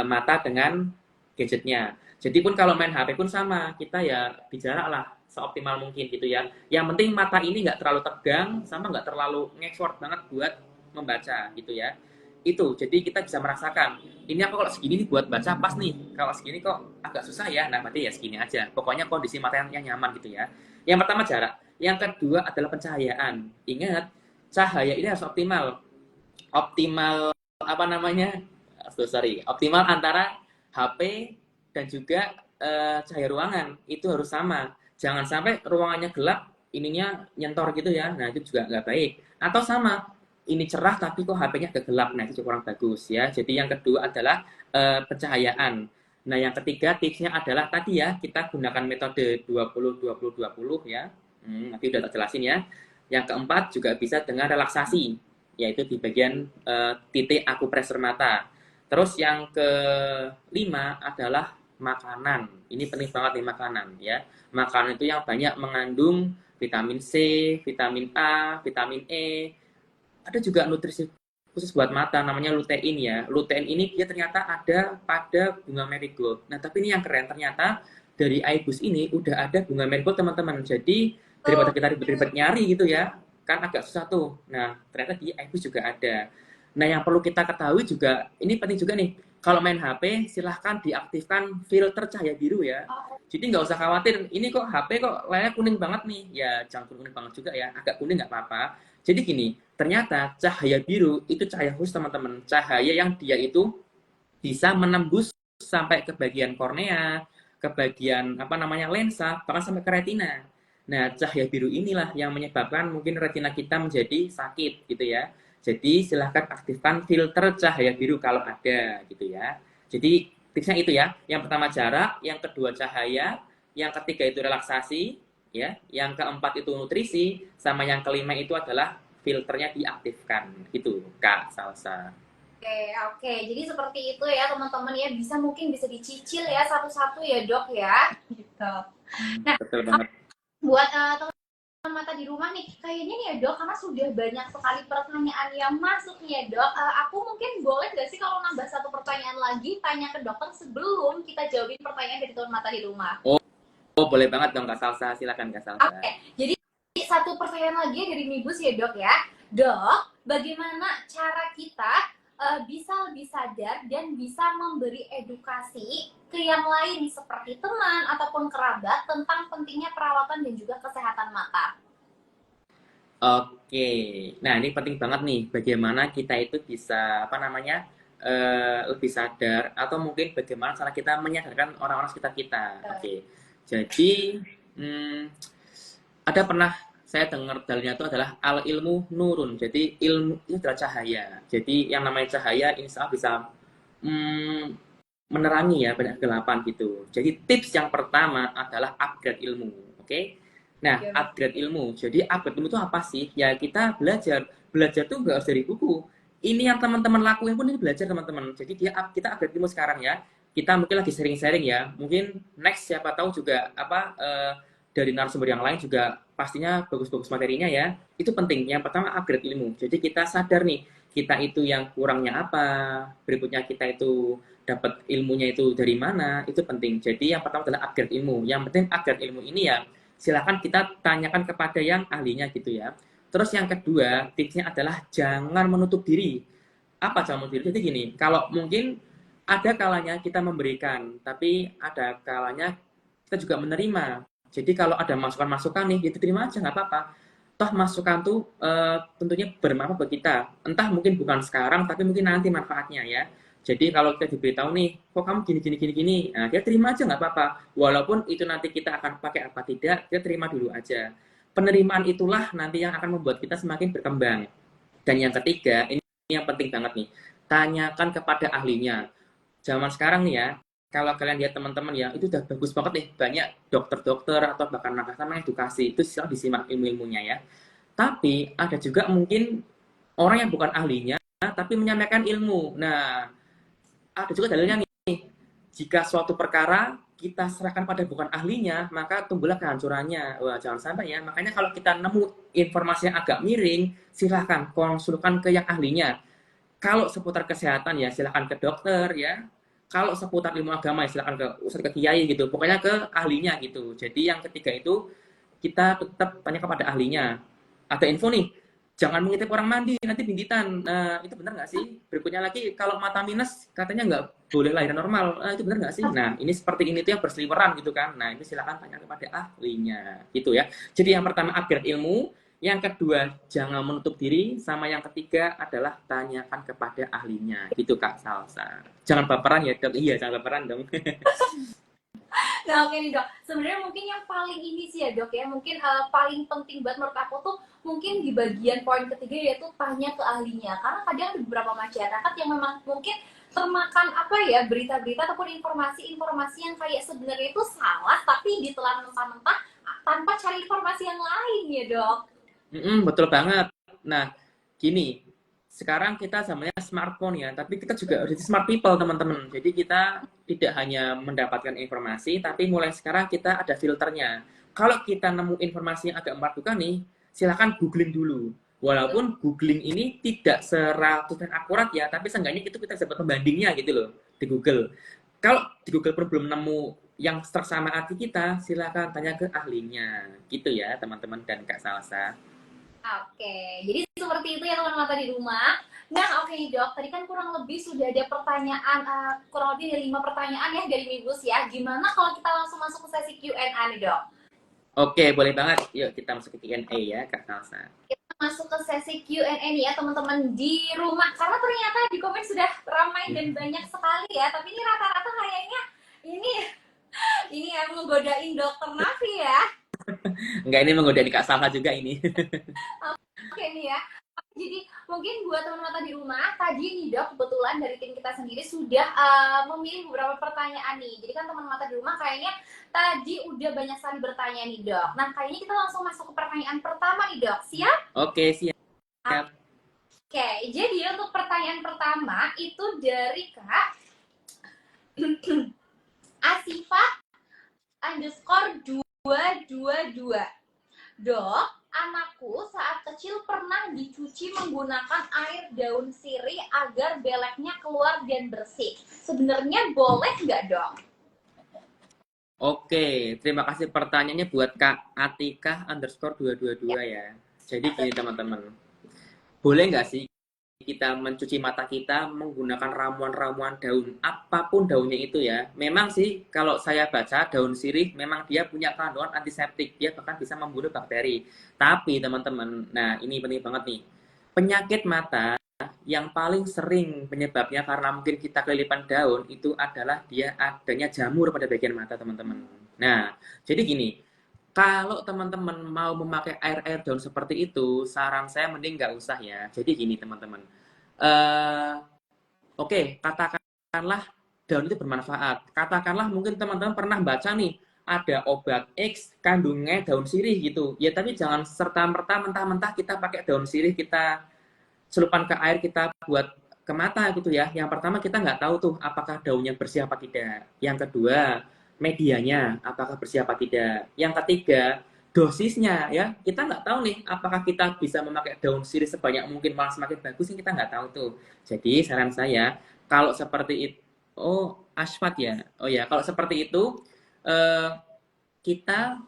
S2: mata dengan gadgetnya. Jadi pun kalau main HP pun sama, kita ya bicara lah seoptimal mungkin gitu ya. Yang penting mata ini nggak terlalu tegang, sama nggak terlalu ngefort banget buat membaca gitu ya. Itu jadi kita bisa merasakan ini aku kalau segini nih buat baca pas nih, kalau segini kok agak susah ya, nah berarti ya segini aja, pokoknya kondisi mata yang nyaman gitu ya. Yang pertama jarak, yang kedua adalah pencahayaan. Ingat, cahaya ini harus optimal, optimal apa namanya, optimal antara HP dan juga cahaya ruangan itu harus sama. Jangan sampai ruangannya gelap ininya nyentor gitu ya, nah itu juga nggak baik. Atau sama, ini cerah tapi kok HP-nya agak gelap, nah itu kurang bagus ya. Jadi yang kedua adalah pencahayaan. Nah yang ketiga tipsnya adalah tadi ya, kita gunakan metode 20-20-20 ya. Nanti udah tak jelasin ya. Yang keempat juga bisa dengan relaksasi, yaitu di bagian titik akupresur mata. Terus yang kelima adalah makanan. Ini penting banget nih makanan ya. Makanan itu yang banyak mengandung vitamin C, vitamin A, vitamin E. Ada juga nutrisi khusus buat mata namanya lutein ya. Lutein ini dia ternyata ada pada bunga marigold. Nah, tapi ini yang keren ternyata dari iBus ini udah ada bunga marigold teman-teman. Jadi daripada kita ribet-ribet nyari gitu ya, kan agak susah tuh. Nah, ternyata di iBus juga ada. Nah, yang perlu kita ketahui juga, ini penting juga nih, kalau main HP silahkan diaktifkan filter cahaya biru ya. Jadi nggak usah khawatir, ini kok HP kok layarnya kuning banget nih. Ya jangan kuning banget juga ya, agak kuning nggak apa-apa. Jadi gini, ternyata cahaya biru itu cahaya khusus teman-teman. Cahaya yang dia itu bisa menembus sampai ke bagian kornea, ke bagian apa namanya lensa, bahkan sampai ke retina. Nah, cahaya biru inilah yang menyebabkan mungkin retina kita menjadi sakit gitu ya. Jadi silahkan aktifkan filter cahaya biru kalau ada gitu ya. Jadi tipsnya itu ya. Yang pertama jarak, yang kedua cahaya, yang ketiga itu relaksasi, ya. Yang keempat itu nutrisi, sama yang kelima itu adalah filternya diaktifkan. Gitu, Kak Salsa.
S1: Oke, oke. Jadi seperti itu ya teman-teman ya, mungkin bisa dicicil ya satu-satu ya dok ya. Gitu. Nah,
S2: Betul banget.
S1: buat teman mata di rumah nih, kayaknya nih ya dok, karena sudah banyak sekali pertanyaan yang masuk nih ya dok, aku mungkin boleh nggak sih kalau nambah satu pertanyaan lagi, tanya ke dokter sebelum kita jawabin pertanyaan dari teman mata di rumah?
S2: Oh, boleh banget dong Kak Salsa, silakan Kak Salsa.
S1: Oke, jadi satu pertanyaan lagi dari Mibus ya dok ya. Dok, bagaimana cara kita bisa lebih sadar dan bisa memberi edukasi ke yang lain seperti teman ataupun kerabat tentang pentingnya perawatan dan juga kesehatan mata?
S2: Oke, nah ini penting banget nih, bagaimana kita itu bisa apa namanya lebih sadar atau mungkin bagaimana cara kita menyadarkan orang-orang sekitar kita. Oke, jadi hmm, ada pernah saya dengar dalilnya itu adalah al ilmu nurun. Jadi ilmu itu adalah cahaya. Jadi yang namanya cahaya insya Allah bisa mm, menerangi ya banyak kegelapan gitu. Jadi tips yang pertama adalah upgrade ilmu. Oke. Nah,
S1: Iya,
S2: upgrade ilmu. Jadi upgrade ilmu itu apa sih? Ya kita belajar. Belajar tuh nggak harus dari buku. Ini yang teman-teman lakuin pun ini belajar teman-teman. Jadi kita upgrade ilmu sekarang ya. Kita mungkin lagi sharing-sharing ya. Mungkin next siapa tahu juga apa dari narasumber yang lain juga pastinya bagus-bagus materinya ya. Itu penting. Yang pertama upgrade ilmu. Jadi kita sadar nih, kita itu yang kurangnya apa, berikutnya kita itu dapat ilmunya itu dari mana, itu penting. Jadi yang pertama adalah upgrade ilmu. Yang penting upgrade ilmu ini ya silakan kita tanyakan kepada yang ahlinya gitu ya. Terus yang kedua, tipsnya adalah jangan menutup diri. Apa jangan menutup diri? Jadi gini, kalau mungkin ada kalanya kita memberikan, tapi ada kalanya kita juga menerima. Jadi kalau ada masukan-masukan nih, ya diterima aja nggak apa-apa. Toh masukan tuh tentunya bermanfaat buat kita. Entah mungkin bukan sekarang, tapi mungkin nanti manfaatnya ya. Jadi kalau kita diberitahu nih, kok kamu gini gini gini gini, nah kita terima aja nggak apa-apa. Walaupun itu nanti kita akan pakai apa tidak, kita terima dulu aja. Penerimaan itulah nanti yang akan membuat kita semakin berkembang. Dan yang ketiga, ini yang penting banget nih, tanyakan kepada ahlinya. Zaman sekarang nih ya, kalau kalian lihat teman-teman ya, itu udah bagus banget nih, banyak dokter-dokter atau bahkan nakes edukasi, itu silahkan disimak ilmu-ilmunya ya. Tapi ada juga mungkin orang yang bukan ahlinya, tapi menyampaikan ilmu. Nah, ada juga dalilnya nih, jika suatu perkara kita serahkan pada bukan ahlinya, maka tumbuhlah kehancurannya. Wah, jangan sampai ya. Makanya kalau kita nemu informasi yang agak miring, silahkan konsulkan ke yang ahlinya. Kalau seputar kesehatan ya silahkan ke dokter ya. Kalau seputar ilmu agama ya silahkan ke ustadz, ke kiai gitu. Pokoknya ke ahlinya gitu. Jadi yang ketiga itu kita tetap tanya kepada ahlinya. Ada info nih, jangan mengintip orang mandi nanti bintitan. Nah, itu benar nggak sih? Berikutnya lagi, kalau mata minus katanya nggak boleh lahiran normal. Nah, itu benar nggak sih? Nah, ini seperti ini tuh yang berseliweran gitu kan. Nah, ini silakan tanya kepada ahlinya gitu ya. Jadi yang pertama upgrade ilmu, yang kedua jangan menutup diri, sama yang ketiga adalah tanyakan kepada ahlinya. Gitu Kak Salsa. Jangan baperan ya dok. Iya, jangan baperan dong.
S1: Nah, oke nih dok. Sebenarnya mungkin yang paling ini sih ya dok ya, mungkin paling penting buat menurut aku tuh mungkin di bagian poin ketiga yaitu tanya ke ahlinya. Karena kadang ada beberapa masyarakat yang memang mungkin termakan apa ya berita-berita ataupun informasi-informasi yang kayak sebenarnya itu salah tapi ditelan mentah-mentah tanpa cari informasi yang lain ya dok.
S2: Betul banget. Nah, gini, sekarang kita zamannya smartphone ya, tapi kita juga harus jadi smart people, teman-teman. Jadi kita tidak hanya mendapatkan informasi, tapi mulai sekarang kita ada filternya. Kalau kita nemu informasi yang agak meragukan nih, silakan googling dulu. Walaupun googling ini tidak 100% akurat ya, tapi seenggaknya itu kita dapat pembandingnya gitu loh di Google. Kalau di Google pun belum nemu yang sersama hati kita, silakan tanya ke ahlinya. Gitu ya, teman-teman dan Kak Salsa.
S1: Oke, jadi seperti itu ya teman-teman mata di rumah. Nah, oke nih dok, tadi kan kurang lebih sudah ada pertanyaan, kurang lebih ada 5 pertanyaan ya dari Mibus ya. Gimana kalau kita langsung masuk ke sesi Q&A nih dok?
S2: Oke, boleh banget. Yuk kita masuk ke Q&A ya, Kak Salsa.
S1: Kita masuk ke sesi Q&A nih ya teman-teman di rumah. Karena ternyata di komen sudah ramai dan banyak sekali ya. Tapi ini rata-rata kayaknya ini ini yang menggodain dokter Nafi ya.
S2: Enggak, ini menggoda di Kak Salsa juga ini.
S1: Oke nih ya. Jadi mungkin buat teman-teman di rumah, tadi nih dok, kebetulan dari tim kita sendiri sudah memilih beberapa pertanyaan nih. Jadi kan teman-teman di rumah kayaknya tadi udah banyak sekali bertanya nih dok. Nah kayaknya kita langsung masuk ke pertanyaan pertama nih dok. Siap?
S2: Oke, siap.
S1: Oke, jadi untuk pertanyaan pertama itu dari Kak Asifa underscore 222. Dok, anakku saat kecil pernah dicuci menggunakan air daun sirih agar beleknya keluar dan bersih. Sebenarnya boleh nggak dok?
S2: Oke, terima kasih pertanyaannya buat Kak Atika underscore 222 ya. Jadi gini teman-teman, boleh nggak sih kita mencuci mata kita menggunakan ramuan-ramuan daun, apapun daunnya itu ya. Memang sih kalau saya baca daun sirih memang dia punya kandungan antiseptik, dia bahkan bisa membunuh bakteri. Tapi teman-teman, nah ini penting banget nih. Penyakit mata yang paling sering penyebabnya karena mungkin kita kelilipan daun itu adalah dia adanya jamur pada bagian mata, teman-teman. Nah, jadi gini, kalau teman-teman mau memakai air-air daun seperti itu, saran saya mending nggak usah ya. Jadi gini teman-teman, eh oke, katakanlah daun itu bermanfaat. Katakanlah mungkin teman-teman pernah baca nih, ada obat X kandungnya daun sirih gitu. Ya tapi jangan serta-merta mentah-mentah kita pakai daun sirih, kita celupkan ke air, kita buat ke mata gitu ya. Yang pertama kita nggak tahu tuh apakah daunnya bersih apa tidak. Yang kedua, medianya apakah bersih apa tidak. Yang ketiga, dosisnya ya. Kita nggak tahu nih apakah kita bisa memakai daun sirih sebanyak mungkin malah semakin bagus, kita nggak tahu tuh. Jadi saran saya kalau seperti itu, oh asfat ya. Oh ya, kalau seperti itu eh, kita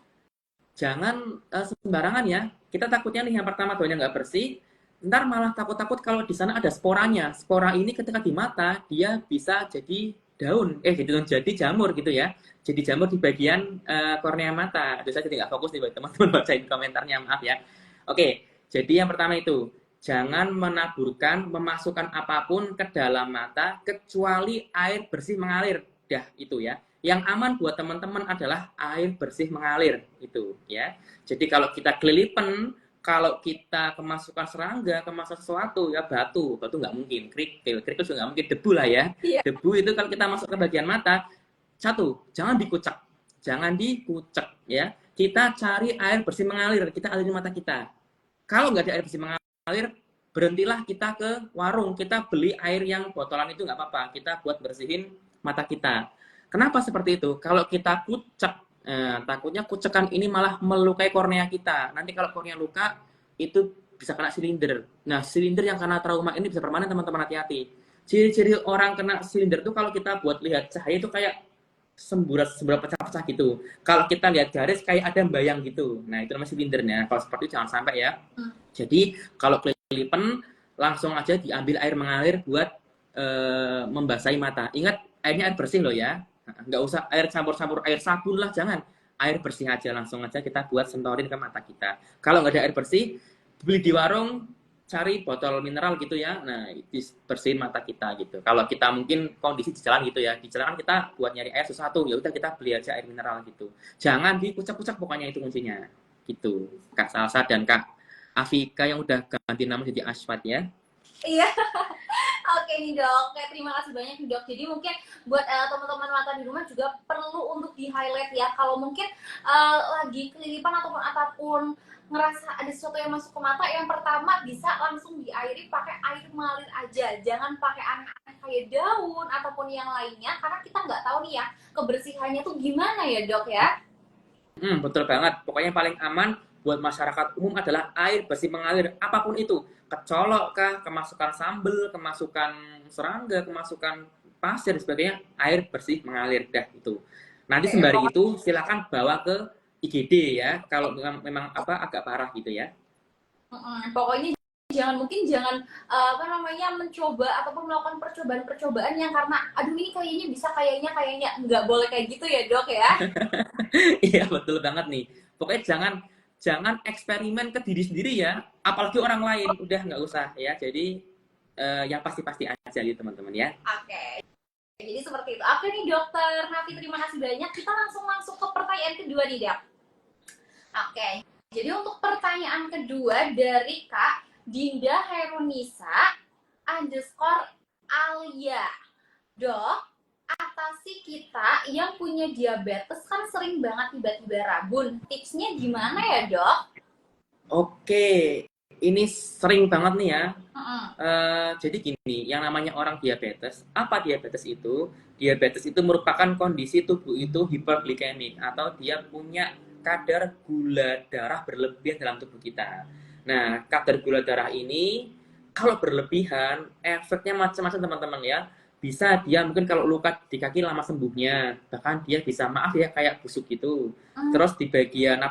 S2: jangan sembarangan ya. Kita takutnya nih yang pertama daunnya nggak bersih, ntar malah takut-takut kalau di sana ada sporanya. Spora ini ketika di mata dia bisa jadi daun, jadi jamur gitu ya. Jadi jamur di bagian kornea mata. Aduh, saya jadi nggak fokus nih buat teman-teman bacain komentarnya, maaf ya. Oke, jadi yang pertama itu jangan menaburkan, memasukkan apapun ke dalam mata kecuali air bersih mengalir. Dah itu ya. Yang aman buat teman-teman adalah air bersih mengalir itu ya. Jadi kalau kita kelilipan, kalau kita kemasukan serangga, kemasukan sesuatu ya batu nggak mungkin, kerikil juga nggak mungkin, debu lah ya.
S1: Iya.
S2: Debu itu kalau kita masuk ke bagian mata, satu, jangan dikucek ya. Kita cari air bersih mengalir, kita alirin mata kita. Kalau nggak ada air bersih mengalir, berhentilah kita ke warung, kita beli air yang botolan itu nggak apa-apa, kita buat bersihin mata kita. Kenapa seperti itu? Kalau kita kucek, takutnya kucekan ini malah melukai kornea kita. Nanti kalau kornea luka, itu bisa kena silinder. Nah, silinder yang karena trauma ini bisa permanen, teman-teman, hati-hati. Ciri-ciri orang kena silinder itu kalau kita buat lihat cahaya itu kayak semburat pecah-pecah gitu. Kalau kita lihat garis kayak ada bayang gitu. Nah, itu namanya silindernya. Kalau seperti itu jangan sampai ya. Jadi, kalau kelilipan, langsung aja diambil air mengalir buat membasahi mata. Ingat, airnya air bersih loh ya. Nggak usah air campur-campur air sabun lah, jangan. Air bersih aja, langsung aja kita buat sentorin ke mata kita. Kalau nggak ada air bersih, beli di warung, cari botol mineral gitu ya. Nah, bersihin mata kita gitu. Kalau kita mungkin kondisi di jalan gitu ya, di jalan kan kita buat nyari air susah tuh, ya udah kita beli aja air mineral gitu. Jangan dikucek-kucek, pokoknya itu kuncinya. Gitu. Kak Salsa dan Kak Afika yang udah ganti nama jadi Asfat ya.
S1: Iya. Oke nih dok, terima kasih banyak nih dok. Jadi mungkin buat teman-teman mata di rumah juga perlu untuk di highlight ya. Kalau mungkin lagi kelilipan ataupun ngerasa ada sesuatu yang masuk ke mata, yang pertama bisa langsung diairi pakai air mengalir aja. Jangan pakai aneh-aneh kayak daun ataupun yang lainnya, karena kita nggak tahu nih ya kebersihannya tuh gimana ya dok ya.
S2: Betul banget. Pokoknya yang paling aman buat masyarakat umum adalah air bersih mengalir, apapun itu. Kecolok kah, kemasukan sambel, kemasukan serangga, kemasukan pasir, sebagainya, air bersih mengalir dah itu. Nanti sembari itu silakan bawa ke IGD ya, kalau memang agak parah gitu ya.
S1: Pokoknya jangan mencoba ataupun melakukan percobaan yang karena aduh ini kayaknya bisa, kayaknya nggak boleh kayak gitu ya dok ya.
S2: Iya betul banget nih. Pokoknya jangan eksperimen ke diri sendiri ya, apalagi orang lain, udah nggak usah ya. Jadi yang pasti-pasti aja gitu teman-teman ya.
S1: Oke. Jadi seperti itu. Oke nih dokter Nafi, terima kasih banyak. Kita langsung masuk ke pertanyaan kedua nih dok. Oke. Jadi untuk pertanyaan kedua dari Kak Dinda Herunisa _Alia. Dok, atasi kita yang punya diabetes kan sering banget tiba-tiba rabun. Tipsnya gimana ya dok?
S2: Oke, ini sering banget nih ya. Jadi gini, yang namanya orang diabetes, apa diabetes itu? Diabetes itu merupakan kondisi tubuh itu hiperglikemik atau dia punya kadar gula darah berlebihan dalam tubuh kita. Nah, kadar gula darah ini kalau berlebihan, efeknya macam-macam teman-teman ya. Bisa dia mungkin kalau luka di kaki lama sembuhnya, bahkan dia bisa maaf ya kayak busuk gitu. Terus di bagian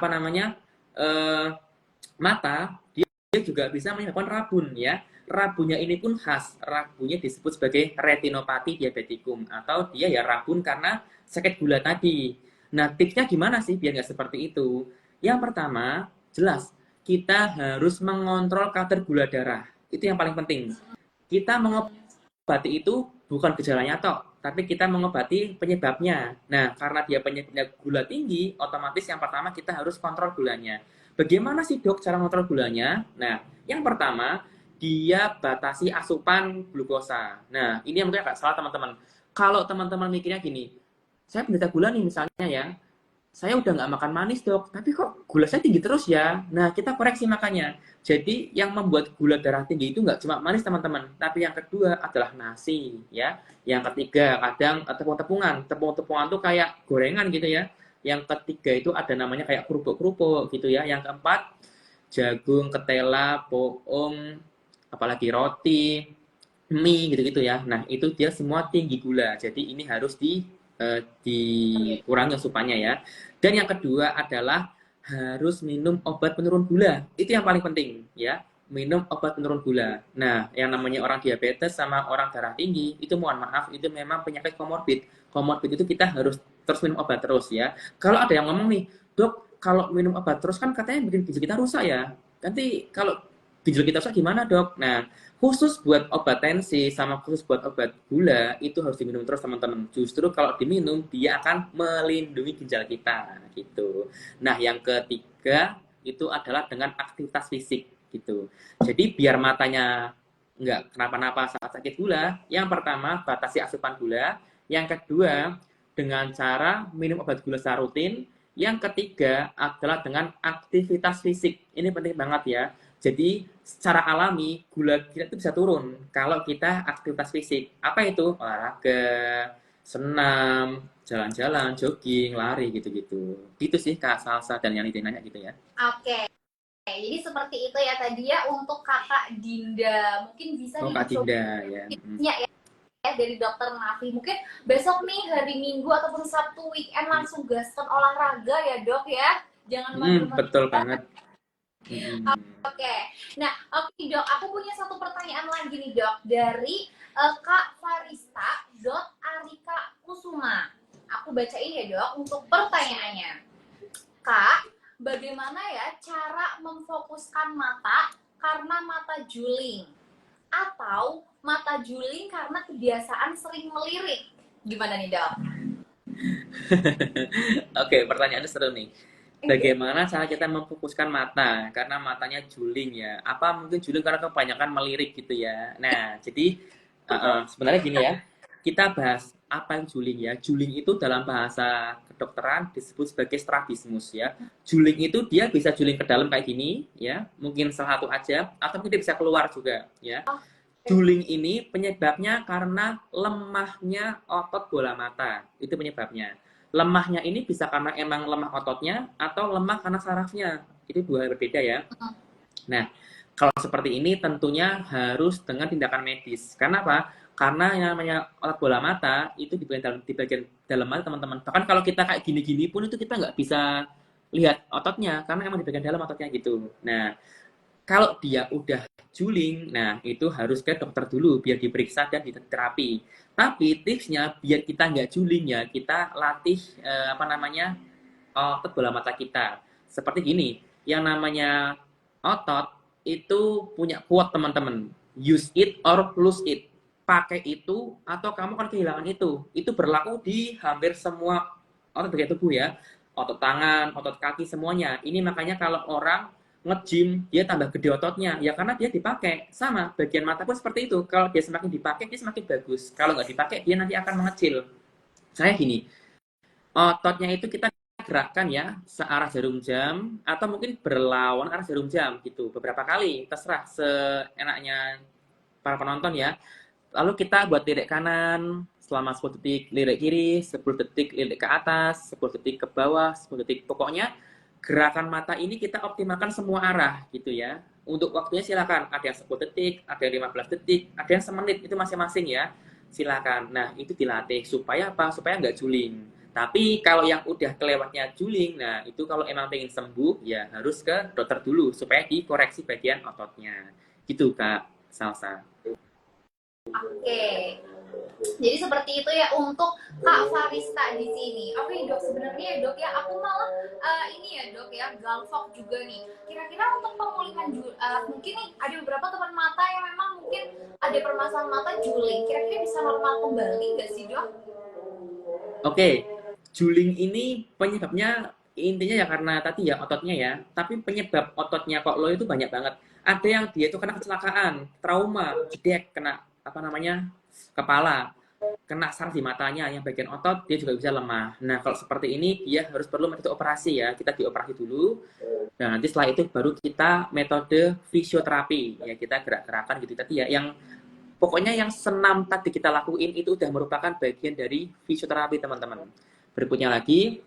S2: mata, dia juga bisa menyebabkan rabun ya. Rabunnya ini pun khas. Rabunnya disebut sebagai retinopati diabetikum atau dia ya rabun karena sakit gula tadi. Nah, tipsnya gimana sih biar nggak seperti itu? Yang pertama, jelas kita harus mengontrol kadar gula darah. Itu yang paling penting. Kita mengobati itu bukan gejalanya tok, tapi kita mengobati penyebabnya. Nah, karena dia penyebabnya gula tinggi, otomatis yang pertama kita harus kontrol gulanya. Bagaimana sih dok cara kontrol gulanya? Nah, yang pertama, dia batasi asupan glukosa. Nah, ini yang mungkin agak salah teman-teman. Kalau teman-teman mikirnya gini, saya penderita gula nih misalnya ya, saya udah nggak makan manis dok, tapi kok gula saya tinggi terus ya. Nah, kita koreksi makannya. Jadi yang membuat gula darah tinggi itu nggak cuma manis teman-teman, tapi yang kedua adalah nasi ya. Yang ketiga kadang tepung-tepungan. Tepung-tepungan tuh kayak gorengan gitu ya. Yang ketiga itu ada namanya kayak kerupuk-kerupuk gitu ya. Yang keempat jagung, ketela, pohong, apalagi roti, mie gitu-gitu ya. Nah, itu dia semua tinggi gula. Jadi ini harus dikurangi asupannya ya. Dan yang kedua adalah harus minum obat penurun gula. Itu yang paling penting ya. Minum obat penurun gula. Nah, yang namanya orang diabetes sama orang darah tinggi, itu mohon maaf, itu memang penyakit komorbid. Komorbid itu kita harus terus minum obat terus ya. Kalau ada yang ngomong nih, dok, kalau minum obat terus kan katanya bikin ginjal kita rusak ya. Nanti kalau ginjal kita rusak gimana dok? Nah, khusus buat obat tensi sama khusus buat obat gula itu harus diminum terus teman-teman. Justru kalau diminum dia akan melindungi ginjal kita gitu. Nah, yang ketiga itu adalah dengan aktivitas fisik gitu. Jadi biar matanya nggak kenapa-napa saat sakit gula, yang pertama batasi asupan gula, yang kedua dengan cara minum obat gula secara rutin, yang ketiga adalah dengan aktivitas fisik. Ini penting banget ya. Jadi secara alami gula kita itu bisa turun kalau kita aktivitas fisik. Apa itu? Olahraga, senam, jalan-jalan, jogging, lari gitu-gitu. Gitu sih Kak Salsa dan yang nanya gitu ya.
S1: Oke. Jadi seperti itu ya tadi ya untuk kakak Dinda. Mungkin bisa
S2: Oh Kak
S1: dicoba
S2: Dinda ya.
S1: ya dari dokter Nafi. Mungkin besok nih hari Minggu ataupun Sabtu weekend langsung gaskan olahraga ya dok ya. Jangan mager-mager.
S2: Betul banget.
S1: Oke. Nah, oke dok, aku punya satu pertanyaan lagi nih dok dari Kak Farista Arika Kusuma. Aku bacain ya dok untuk pertanyaannya. Kak, bagaimana ya cara memfokuskan mata karena mata juling atau mata juling karena kebiasaan sering melirik? Gimana nih dok?
S2: Oke, pertanyaannya seru nih. Bagaimana cara kita memfokuskan mata karena matanya juling ya? Apa mungkin juling karena kebanyakan melirik gitu ya? Nah, jadi sebenarnya gini ya, kita bahas apa yang juling ya. Juling itu dalam bahasa kedokteran disebut sebagai strabismus ya. Juling itu dia bisa juling ke dalam kayak gini ya, mungkin salah satu aja, atau mungkin dia bisa keluar juga ya. Juling ini penyebabnya karena lemahnya otot bola mata. Itu penyebabnya. Lemahnya ini bisa karena emang lemah ototnya atau lemah karena sarafnya. Itu dua hal berbeda ya. Nah, kalau seperti ini tentunya harus dengan tindakan medis. Karena apa? Karena yang namanya otot bola mata itu di bagian dalam mata teman-teman. Bahkan kalau kita kayak gini-gini pun itu kita nggak bisa lihat ototnya karena emang di bagian dalam ototnya gitu. Nah, kalau dia udah juling, nah itu harus ke dokter dulu biar diperiksa dan diterapi. Tapi tipsnya biar kita nggak juling ya, kita latih otot bola mata kita. Seperti gini, yang namanya otot itu punya kuat teman-teman. Use it or lose it. Pakai itu atau kamu akan kehilangan itu. Itu berlaku di hampir semua otot bagian tubuh ya. Otot tangan, otot kaki semuanya. Ini makanya kalau orang nge-gym dia tambah gede ototnya ya karena dia dipakai. Sama bagian mata pun seperti itu, kalau dia semakin dipakai dia semakin bagus, kalau nggak dipakai dia nanti akan mengecil. Saya gini, ototnya itu kita gerakkan ya searah jarum jam atau mungkin berlawan arah jarum jam gitu beberapa kali, terserah seenaknya para penonton ya. Lalu kita buat lirik kanan selama 10 detik, lirik kiri 10 detik, lirik ke atas 10 detik, ke bawah 10 detik. Pokoknya gerakan mata ini kita optimalkan semua arah gitu ya. Untuk waktunya silakan, ada yang 10 detik, ada yang 15 detik, ada yang semenit, itu masing-masing ya. Silakan. Nah, itu dilatih supaya apa? Supaya nggak juling. Tapi kalau yang udah kelewatnya juling, nah itu kalau emang pengen sembuh ya harus ke dokter dulu supaya dikoreksi bagian ototnya. Gitu, Kak. Salsa.
S1: Oke. Jadi seperti itu ya untuk Kak Farista di sini. Oke dok, sebenarnya ya dok ya, aku malah ini ya dok ya, galvok juga nih. Kira-kira untuk pemulihan mungkin nih ada beberapa teman mata yang memang mungkin ada permasalahan mata juling. Kira-kira bisa normal kembali nggak sih dok?
S2: Oke, juling ini penyebabnya intinya ya karena tadi ya ototnya ya. Tapi penyebab ototnya kok lo itu banyak banget. Ada yang dia itu kena kecelakaan, trauma, jedek, kena apa namanya kepala, kena saraf di matanya yang bagian otot dia juga bisa lemah. Nah kalau seperti ini dia harus perlu metode operasi ya. Kita dioperasi dulu. Dan nanti setelah itu baru kita metode fisioterapi ya kita gerak-gerakan gitu tadi ya. Yang pokoknya yang senam tadi kita lakuin itu udah merupakan bagian dari fisioterapi teman-teman. Berikutnya lagi,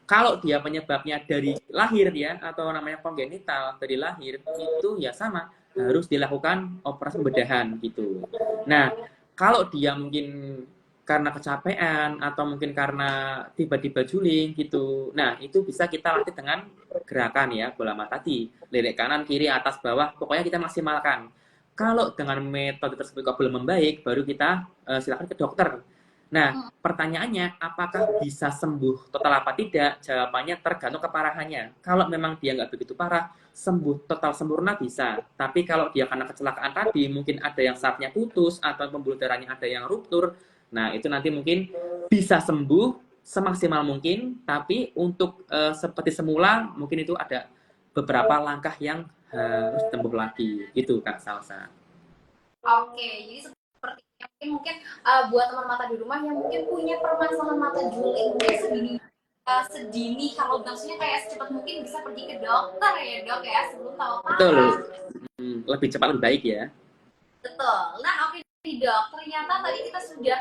S2: kalau dia penyebabnya dari lahir ya atau namanya kongenital dari lahir itu ya sama harus dilakukan operasi pembedahan gitu. Nah, kalau dia mungkin karena kecapean atau mungkin karena tiba-tiba juling gitu. Nah, itu bisa kita latih dengan gerakan ya, bola mata tadi, lirik kanan, kiri, atas, bawah, pokoknya kita maksimalkan. Kalau dengan metode tersebut kok belum membaik, baru kita silakan ke dokter. Nah, pertanyaannya, apakah bisa sembuh total apa tidak? Jawabannya tergantung keparahannya. Kalau memang dia nggak begitu parah, sembuh total sempurna bisa. Tapi kalau dia karena kecelakaan tadi, mungkin ada yang sarafnya putus, atau pembuluh darahnya ada yang ruptur, nah itu nanti mungkin bisa sembuh semaksimal mungkin, tapi untuk seperti semula, mungkin itu ada beberapa langkah yang harus ditempuh lagi. Gitu, Kak Salsa.
S1: Oke, jadi seperti mungkin buat teman mata di rumah yang mungkin punya permasalahan mata juling mungkin sedini kalau maksudnya kayak secepat mungkin bisa pergi ke dokter ya dok ya sebelum tahu
S2: Betul.
S1: parah.
S2: Lebih cepat lebih baik ya.
S1: Betul. Nah oke dok, ternyata tadi kita sudah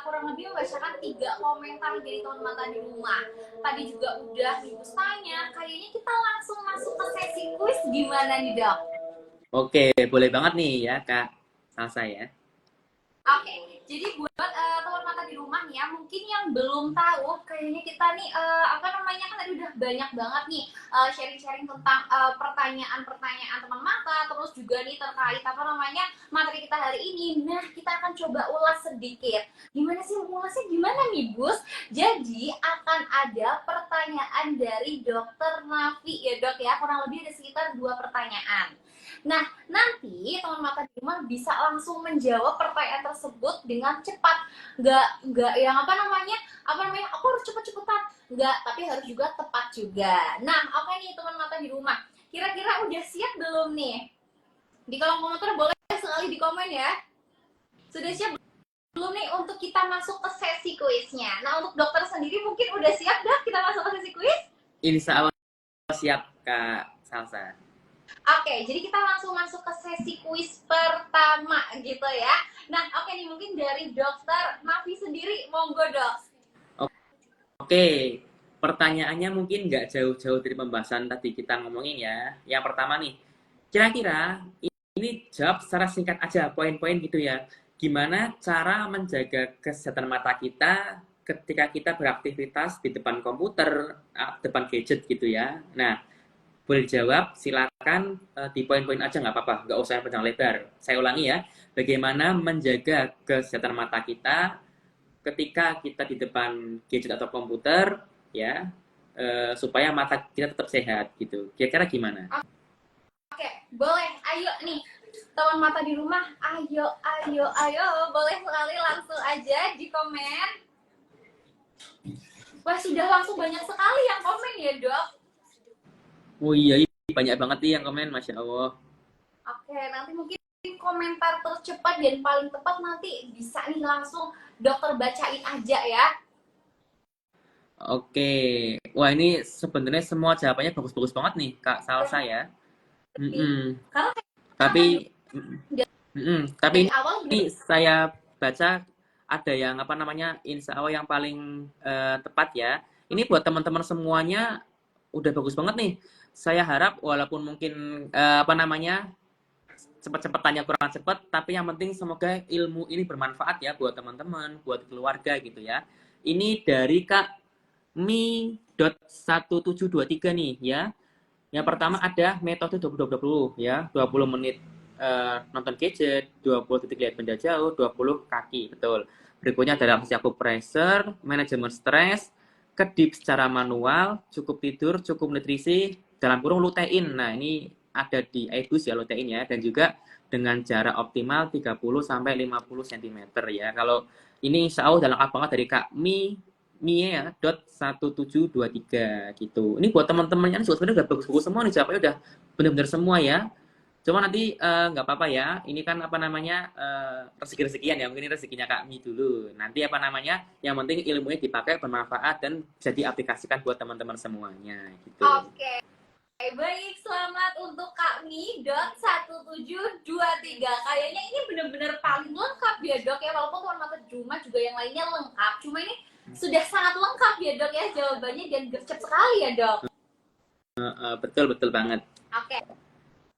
S1: kurang lebih membacakan 3 komentar dari teman mata di rumah. Tadi juga udah ibu tanya, kayaknya kita langsung masuk ke sesi kuis gimana nih dok?
S2: Oke, boleh banget nih ya Kak Salsa ya.
S1: Oke, jadi buat teman mata di rumah nih ya, mungkin yang belum tahu, kayaknya kita nih apa namanya kan tadi udah banyak banget nih sharing-sharing tentang pertanyaan-pertanyaan teman mata, terus juga nih terkait apa namanya materi kita hari ini. Nah, kita akan coba ulas sedikit. Gimana sih ulasnya gimana nih, Gus? Jadi akan ada pertanyaan dari Dokter Nafi ya dok ya, kurang lebih ada sekitar 2 pertanyaan. Nah, nanti teman mata di rumah bisa langsung menjawab pertanyaan tersebut dengan cepat. Nggak yang apa namanya, aku harus cepet-cepetan. Nggak, tapi harus juga tepat juga. Nah, oke nih teman mata di rumah. Kira-kira udah siap belum nih? Di kolom komentar boleh sekali di komen ya. Sudah siap belum nih untuk kita masuk ke sesi kuisnya? Nah, untuk dokter sendiri mungkin udah siap dah kita masuk ke sesi kuis?
S2: Insya Allah siap Kak Salsa.
S1: Oke, jadi kita langsung masuk ke sesi kuis pertama gitu ya. Nah, oke nih mungkin dari Dokter Nafi sendiri, monggo dok.
S2: Oke, pertanyaannya mungkin nggak jauh-jauh dari pembahasan tadi kita ngomongin ya. Yang pertama nih, kira-kira ini jawab secara singkat aja, poin-poin gitu ya. Gimana cara menjaga kesehatan mata kita ketika kita beraktivitas di depan komputer, depan gadget gitu ya. Nah, boleh dijawab, silakan di poin-poin aja nggak apa-apa, nggak usah yang panjang lebar. Saya ulangi ya, bagaimana menjaga kesehatan mata kita ketika kita di depan gadget atau komputer, ya, supaya mata kita tetap sehat gitu. Kira-kira gimana?
S1: Oke, boleh. Ayo nih, teman mata di rumah, ayo, boleh sekali langsung aja di komen. Wah, sudah langsung banyak sekali yang komen ya dok.
S2: Oh iya, banyak banget nih yang komen, Masya Allah.
S1: Oke, nanti mungkin komentar tercepat dan paling tepat nanti bisa nih langsung dokter bacain aja ya.
S2: Oke, wah ini sebenarnya semua jawabannya bagus-bagus banget nih, Kak Salsa ya.
S1: Karena
S2: Tapi, tapi
S1: dari awal
S2: ini saya baca ada yang apa namanya, insya Allah yang paling tepat ya. Ini buat teman-teman semuanya udah bagus banget nih. Saya harap walaupun mungkin apa namanya cepat-cepat tanya kurang cepat, tapi yang penting semoga ilmu ini bermanfaat ya buat teman-teman, buat keluarga gitu ya. Ini dari Kak Mi.1723 nih ya. Yang pertama ada metode 2020 ya, 20 menit nonton gadget, 20 detik lihat benda jauh, 20 kaki, betul. Berikutnya adalah acupressure, manajemen stres, kedip secara manual, cukup tidur, cukup nutrisi, dalam kurung lutein. Nah, ini ada di iBoost ya lutein ya, dan juga dengan jarak optimal 30 sampai 50 cm ya. Kalau ini insya Allah dalam banget dari Kak Mie ya, .1723 gitu. Ini buat teman-temannya juga sebenarnya udah bagus-bagus semua nih, jawabannya udah benar-benar semua ya. Cuma nanti nggak apa-apa ya. Ini kan apa namanya rezeki-rezekian ya. Mungkin ini rezekinya Kak Mi dulu. Nanti apa namanya? Yang penting ilmunya dipakai bermanfaat dan bisa diaplikasikan buat teman-teman semuanya gitu.
S1: Oke. Baik, selamat untuk Kak Mi .1723. Kayaknya ini benar-benar paling lengkap ya dok ya, walaupun tuan mata di rumah juga yang lainnya lengkap. Cuma ini sudah sangat lengkap ya dok ya jawabannya, dan gercep sekali ya dok.
S2: Betul banget.
S1: Oke.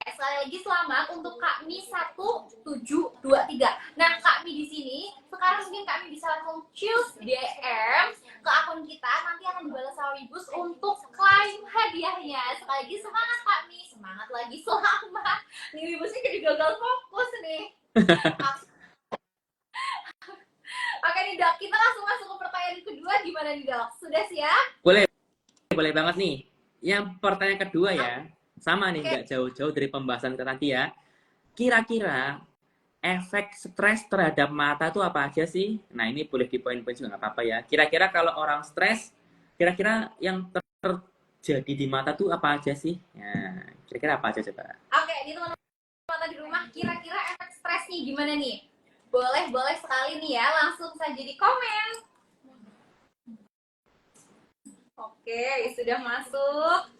S1: Sekali lagi selamat untuk Kak Mi 1723. Nah, Kak Mi di sini sekarang mungkin Kak Mi bisa langsung choose DM ke akun kita, nanti akan dibalas sama Wibus untuk klaim hadiahnya. Sekali lagi semangat Kak Mi, semangat lagi selamat. Nih Wibusnya jadi gagal fokus nih. Oke nih dok, kita langsung masuk ke pertanyaan kedua, gimana nih dok? Sudah siap?
S2: Boleh banget nih. Yang pertanyaan kedua ya, sama nih, nggak jauh-jauh dari pembahasan kita tadi ya. Kira-kira efek stres terhadap mata itu apa aja sih? Nah, ini boleh di poin-poin juga nggak apa-apa ya. Kira-kira kalau orang stres, kira-kira yang terjadi di mata itu apa aja sih? Nah, kira-kira apa aja coba?
S1: Oke, di teman-teman mata di rumah, kira-kira efek stres nih gimana nih? Boleh sekali nih ya, langsung saja di komen. Oke, sudah masuk.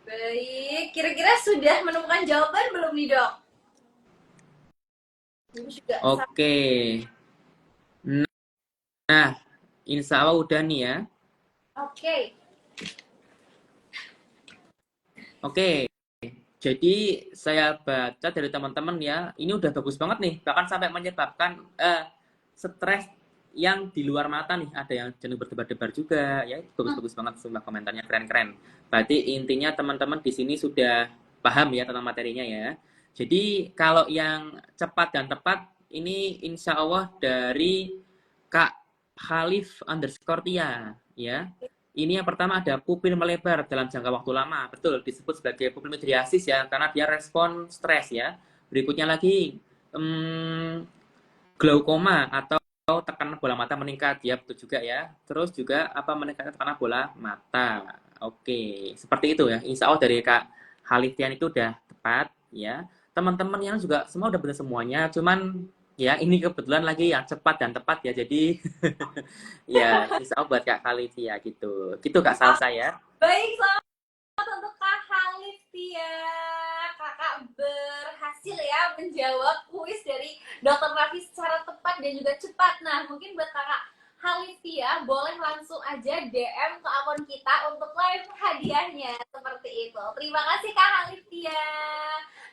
S1: Baik, kira-kira sudah menemukan jawaban belum nih dok?
S2: Oke. Nah, insya Allah udah nih ya. Oke. Jadi saya baca dari teman-teman ya, ini udah bagus banget nih, bahkan sampai menyebabkan stres yang di luar mata nih, ada yang jenuh berdebar-debar juga, ya bagus-bagus banget, semua komentarnya keren-keren. Berarti intinya teman-teman di sini sudah paham ya tentang materinya ya. Jadi kalau yang cepat dan tepat ini insya Allah dari Kak Khalif _ Tia ya. Ini yang pertama ada pupil melebar dalam jangka waktu lama. Betul, disebut sebagai pupil midriasis ya, karena dia respon stres ya. Berikutnya lagi, glaukoma atau tekanan bola mata meningkat. Ya, betul juga ya. Terus juga apa meningkatnya tekanan bola mata. Oke, seperti itu ya. Insya Allah dari Kak Halifian itu udah tepat ya. Teman-teman yang juga semua udah benar semuanya, cuman ya ini kebetulan lagi yang cepat dan tepat ya, jadi ya bisa buat Kak Khalifia gitu Kak Salsa ya.
S1: Baik, selamat untuk Kak Khalifia, kakak berhasil ya menjawab kuis dari Dr. Raffi secara tepat dan juga cepat. Nah, mungkin buat kakak Khalifia boleh langsung aja DM ke akun kita untuk live hadiahnya seperti itu. Terima kasih Kak Khalifia.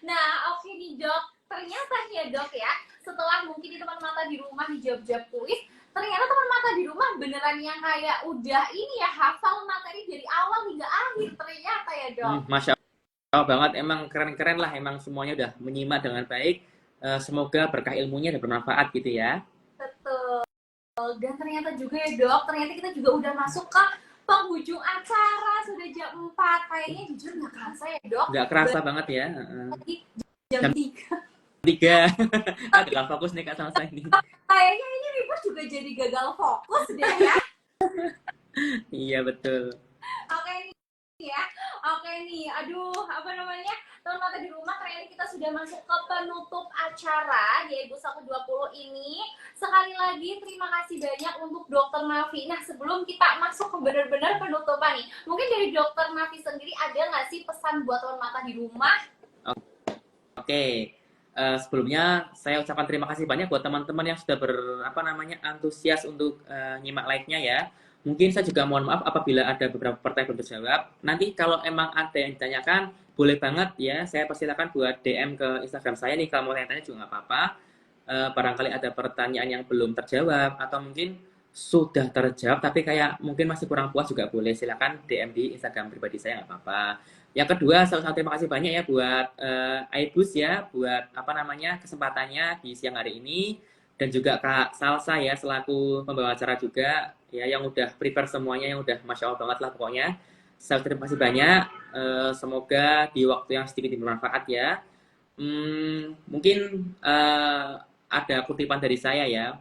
S1: Nah, oke nih dok, ternyata ya dok ya, setelah mungkin teman mata di rumah dijawab-jawab kuis, ternyata teman mata di rumah beneran yang kayak udah ini ya, hafal materi dari awal hingga akhir ternyata ya dok.
S2: Masya Allah banget, emang keren-keren lah, emang semuanya udah menyimak dengan baik. Semoga berkah ilmunya dan bermanfaat gitu ya.
S1: Betul. Dan ternyata juga ya dok, ternyata kita juga udah masuk ke penghujung acara, sudah jam 4. Kayaknya jujur nggak kerasa ya dok.
S2: Nggak kerasa banget ya.
S1: Jam
S2: 3. Gagal fokus nih Kak Salsa ini.
S1: Kayaknya ini Ribus juga jadi gagal fokus deh ya.
S2: Iya betul.
S1: Oke nih ya, oke nih, aduh apa namanya, teman mata di rumah, kayaknya kita sudah masuk ke penutup acara di iBoost 120 ini. Sekali lagi terima kasih banyak untuk Dr. Nafi. Nah, sebelum kita masuk ke benar-benar penutupan nih, mungkin dari Dr. Nafi sendiri ada nggak sih pesan buat teman mata di rumah?
S2: Oke. Sebelumnya saya ucapkan terima kasih banyak buat teman-teman yang sudah antusias untuk nyimak live-nya ya. Mungkin saya juga mohon maaf apabila ada beberapa pertanyaan belum terjawab. Nanti kalau emang ada yang ditanyakan, boleh banget ya. Saya persilakan buat DM ke Instagram saya nih. Kalau mau tanya-tanya juga nggak apa-apa. Barangkali ada pertanyaan yang belum terjawab atau mungkin sudah terjawab tapi kayak mungkin masih kurang puas juga boleh silakan DM di Instagram pribadi saya nggak apa-apa. Yang kedua, sama-sama terima kasih banyak ya buat Aibus ya, buat apa namanya kesempatannya di siang hari ini, dan juga Kak Salsa ya selaku pembawa acara juga ya yang udah prepare semuanya, yang udah masya Allah banget lah pokoknya. Saya terima kasih banyak. Semoga di waktu yang sedikit bermanfaat ya. Mungkin ada kutipan dari saya ya.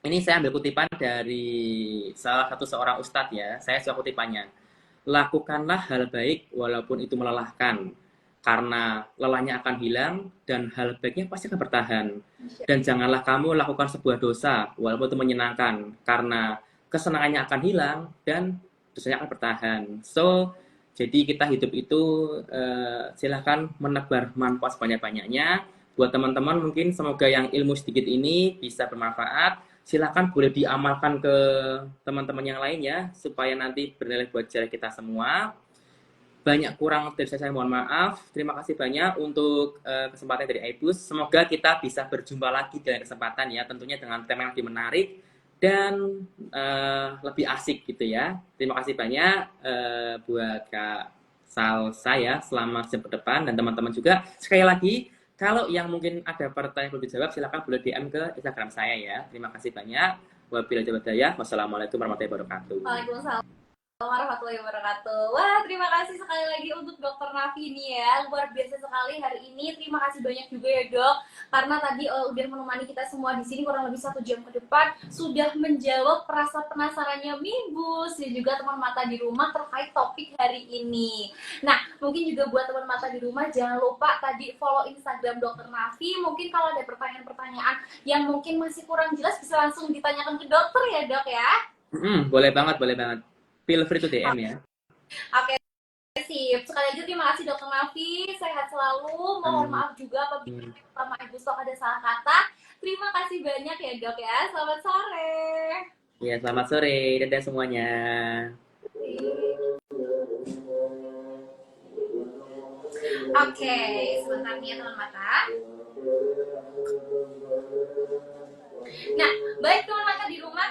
S2: Ini saya ambil kutipan dari salah satu seorang ustadz ya. Saya suka kutipannya. Lakukanlah hal baik walaupun itu melelahkan. Karena lelahnya akan hilang dan hal baiknya pasti akan bertahan. Dan janganlah kamu lakukan sebuah dosa walaupun itu menyenangkan. Karena kesenangannya akan hilang dan dosanya akan bertahan. So, jadi kita hidup itu silahkan menebar manfaat sebanyak-banyaknya. Buat teman-teman mungkin semoga yang ilmu sedikit ini bisa bermanfaat. Silahkan boleh diamalkan ke teman-teman yang lain ya, supaya nanti bernilai buat cara kita semua. Banyak kurang dari saya mohon maaf. Terima kasih banyak untuk kesempatan dari Aibus. Semoga kita bisa berjumpa lagi dengan kesempatan ya, tentunya dengan tema yang lebih menarik dan lebih asik gitu ya. Terima kasih banyak buat Kak Salsa ya, selamat jam ke depan dan teman-teman juga. Sekali lagi, kalau yang mungkin ada pertanyaan yang belum dijawab, silakan boleh DM ke Instagram saya ya. Terima kasih banyak. Wabillahi taufiq wal hidayah. Wassalamualaikum warahmatullahi wabarakatuh.
S1: Waalaikumsalam warahmatullahi wabarakatuh. Wah, terima kasih sekali lagi untuk Dokter Nafi nih ya. Luar biasa sekali hari ini. Terima kasih banyak juga ya, Dok. Karena tadi udah menemani kita semua di sini kurang lebih 1 jam ke depan, sudah menjawab rasa penasarannya Mibus dan juga teman mata di rumah terkait topik hari ini. Nah, mungkin juga buat teman mata di rumah jangan lupa tadi follow Instagram Dokter Nafi. Mungkin kalau ada pertanyaan-pertanyaan yang mungkin masih kurang jelas bisa langsung ditanyakan ke dokter ya, Dok ya.
S2: Boleh banget, boleh banget. Feel free to DM ya.
S1: Oke, sip. Sekali lagi terima kasih Dokter Nafi. Sehat selalu. Mohon maaf juga apabila sama Ibu Stok ada salah kata. Terima kasih banyak ya, Dok ya. Selamat sore.
S2: Ya, selamat sore. Dadah semuanya.
S1: Oke, sebentar nih ya teman mata. Nah, baik teman mata di rumah,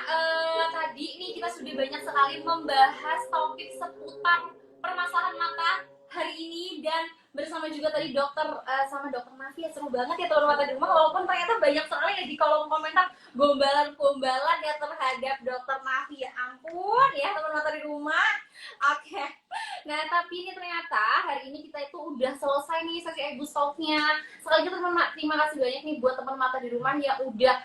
S1: tadi nih kita sudah banyak sekali membahas topik seputar permasalahan mata hari ini dan bersama juga tadi dokter sama dokter Nafi ya, seru banget ya teman mata di rumah, walaupun ternyata banyak sekali ya di kolom komentar gombalan-gombalan ya terhadap dokter Nafi, ya ampun ya teman mata di rumah. Oke, nah tapi ini ternyata hari ini kita itu udah selesai nih sesi Ibu Talk-nya. Sekali lagi terima kasih banyak nih buat teman mata di rumah ya udah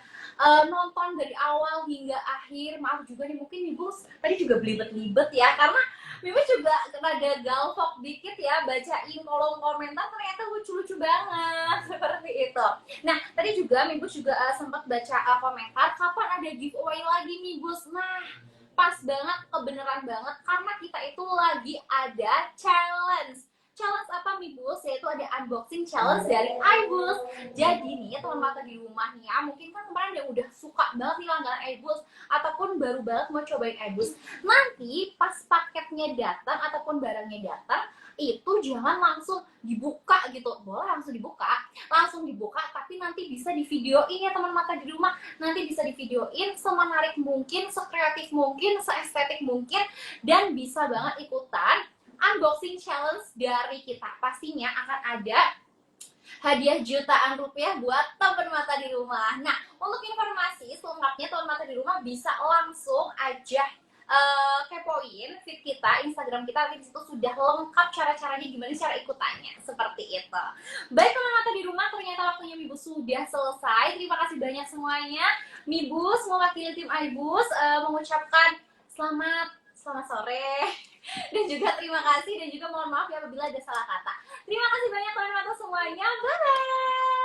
S1: nonton dari awal hingga akhir. Maaf juga nih mungkin Ibu tadi juga belibet-libet ya, karena Ibu juga rada galvok dikit ya bacain kolom komentar, ternyata lucu-lucu banget seperti itu. Nah tadi juga Ibu juga sempat baca komentar kapan ada giveaway lagi nih Bus. Nah pas banget, kebenaran banget, karena kita itu lagi ada challenge. Challenge apa Mibus? Yaitu ada unboxing challenge dari iBus. Jadi nih teman mata di rumah nih ya, mungkin kan kemarin yang udah suka banget nih langganan iBus ataupun baru banget mau cobain iBus. Nanti pas paketnya datang ataupun barangnya datang, itu jangan langsung dibuka gitu. Boleh langsung dibuka, tapi nanti bisa di videoin ya teman mata di rumah. Nanti bisa di videoin semenarik mungkin, sekreatif mungkin, seestetik mungkin, dan bisa banget ikutan unboxing challenge dari kita. Pastinya akan ada hadiah jutaan rupiah buat teman mata di rumah. Nah, untuk informasi selengkapnya teman mata di rumah bisa langsung aja kepoin feed kita, Instagram kita, nanti disitu sudah lengkap cara-caranya gimana cara ikutannya, seperti itu. Baik teman mata di rumah, ternyata waktunya Mibus sudah selesai. Terima kasih banyak semuanya. Mibus mewakili tim iBus mengucapkan selamat sore dan juga terima kasih dan juga mohon maaf ya apabila ada salah kata. Terima kasih banyak teman mata semuanya. Bye bye.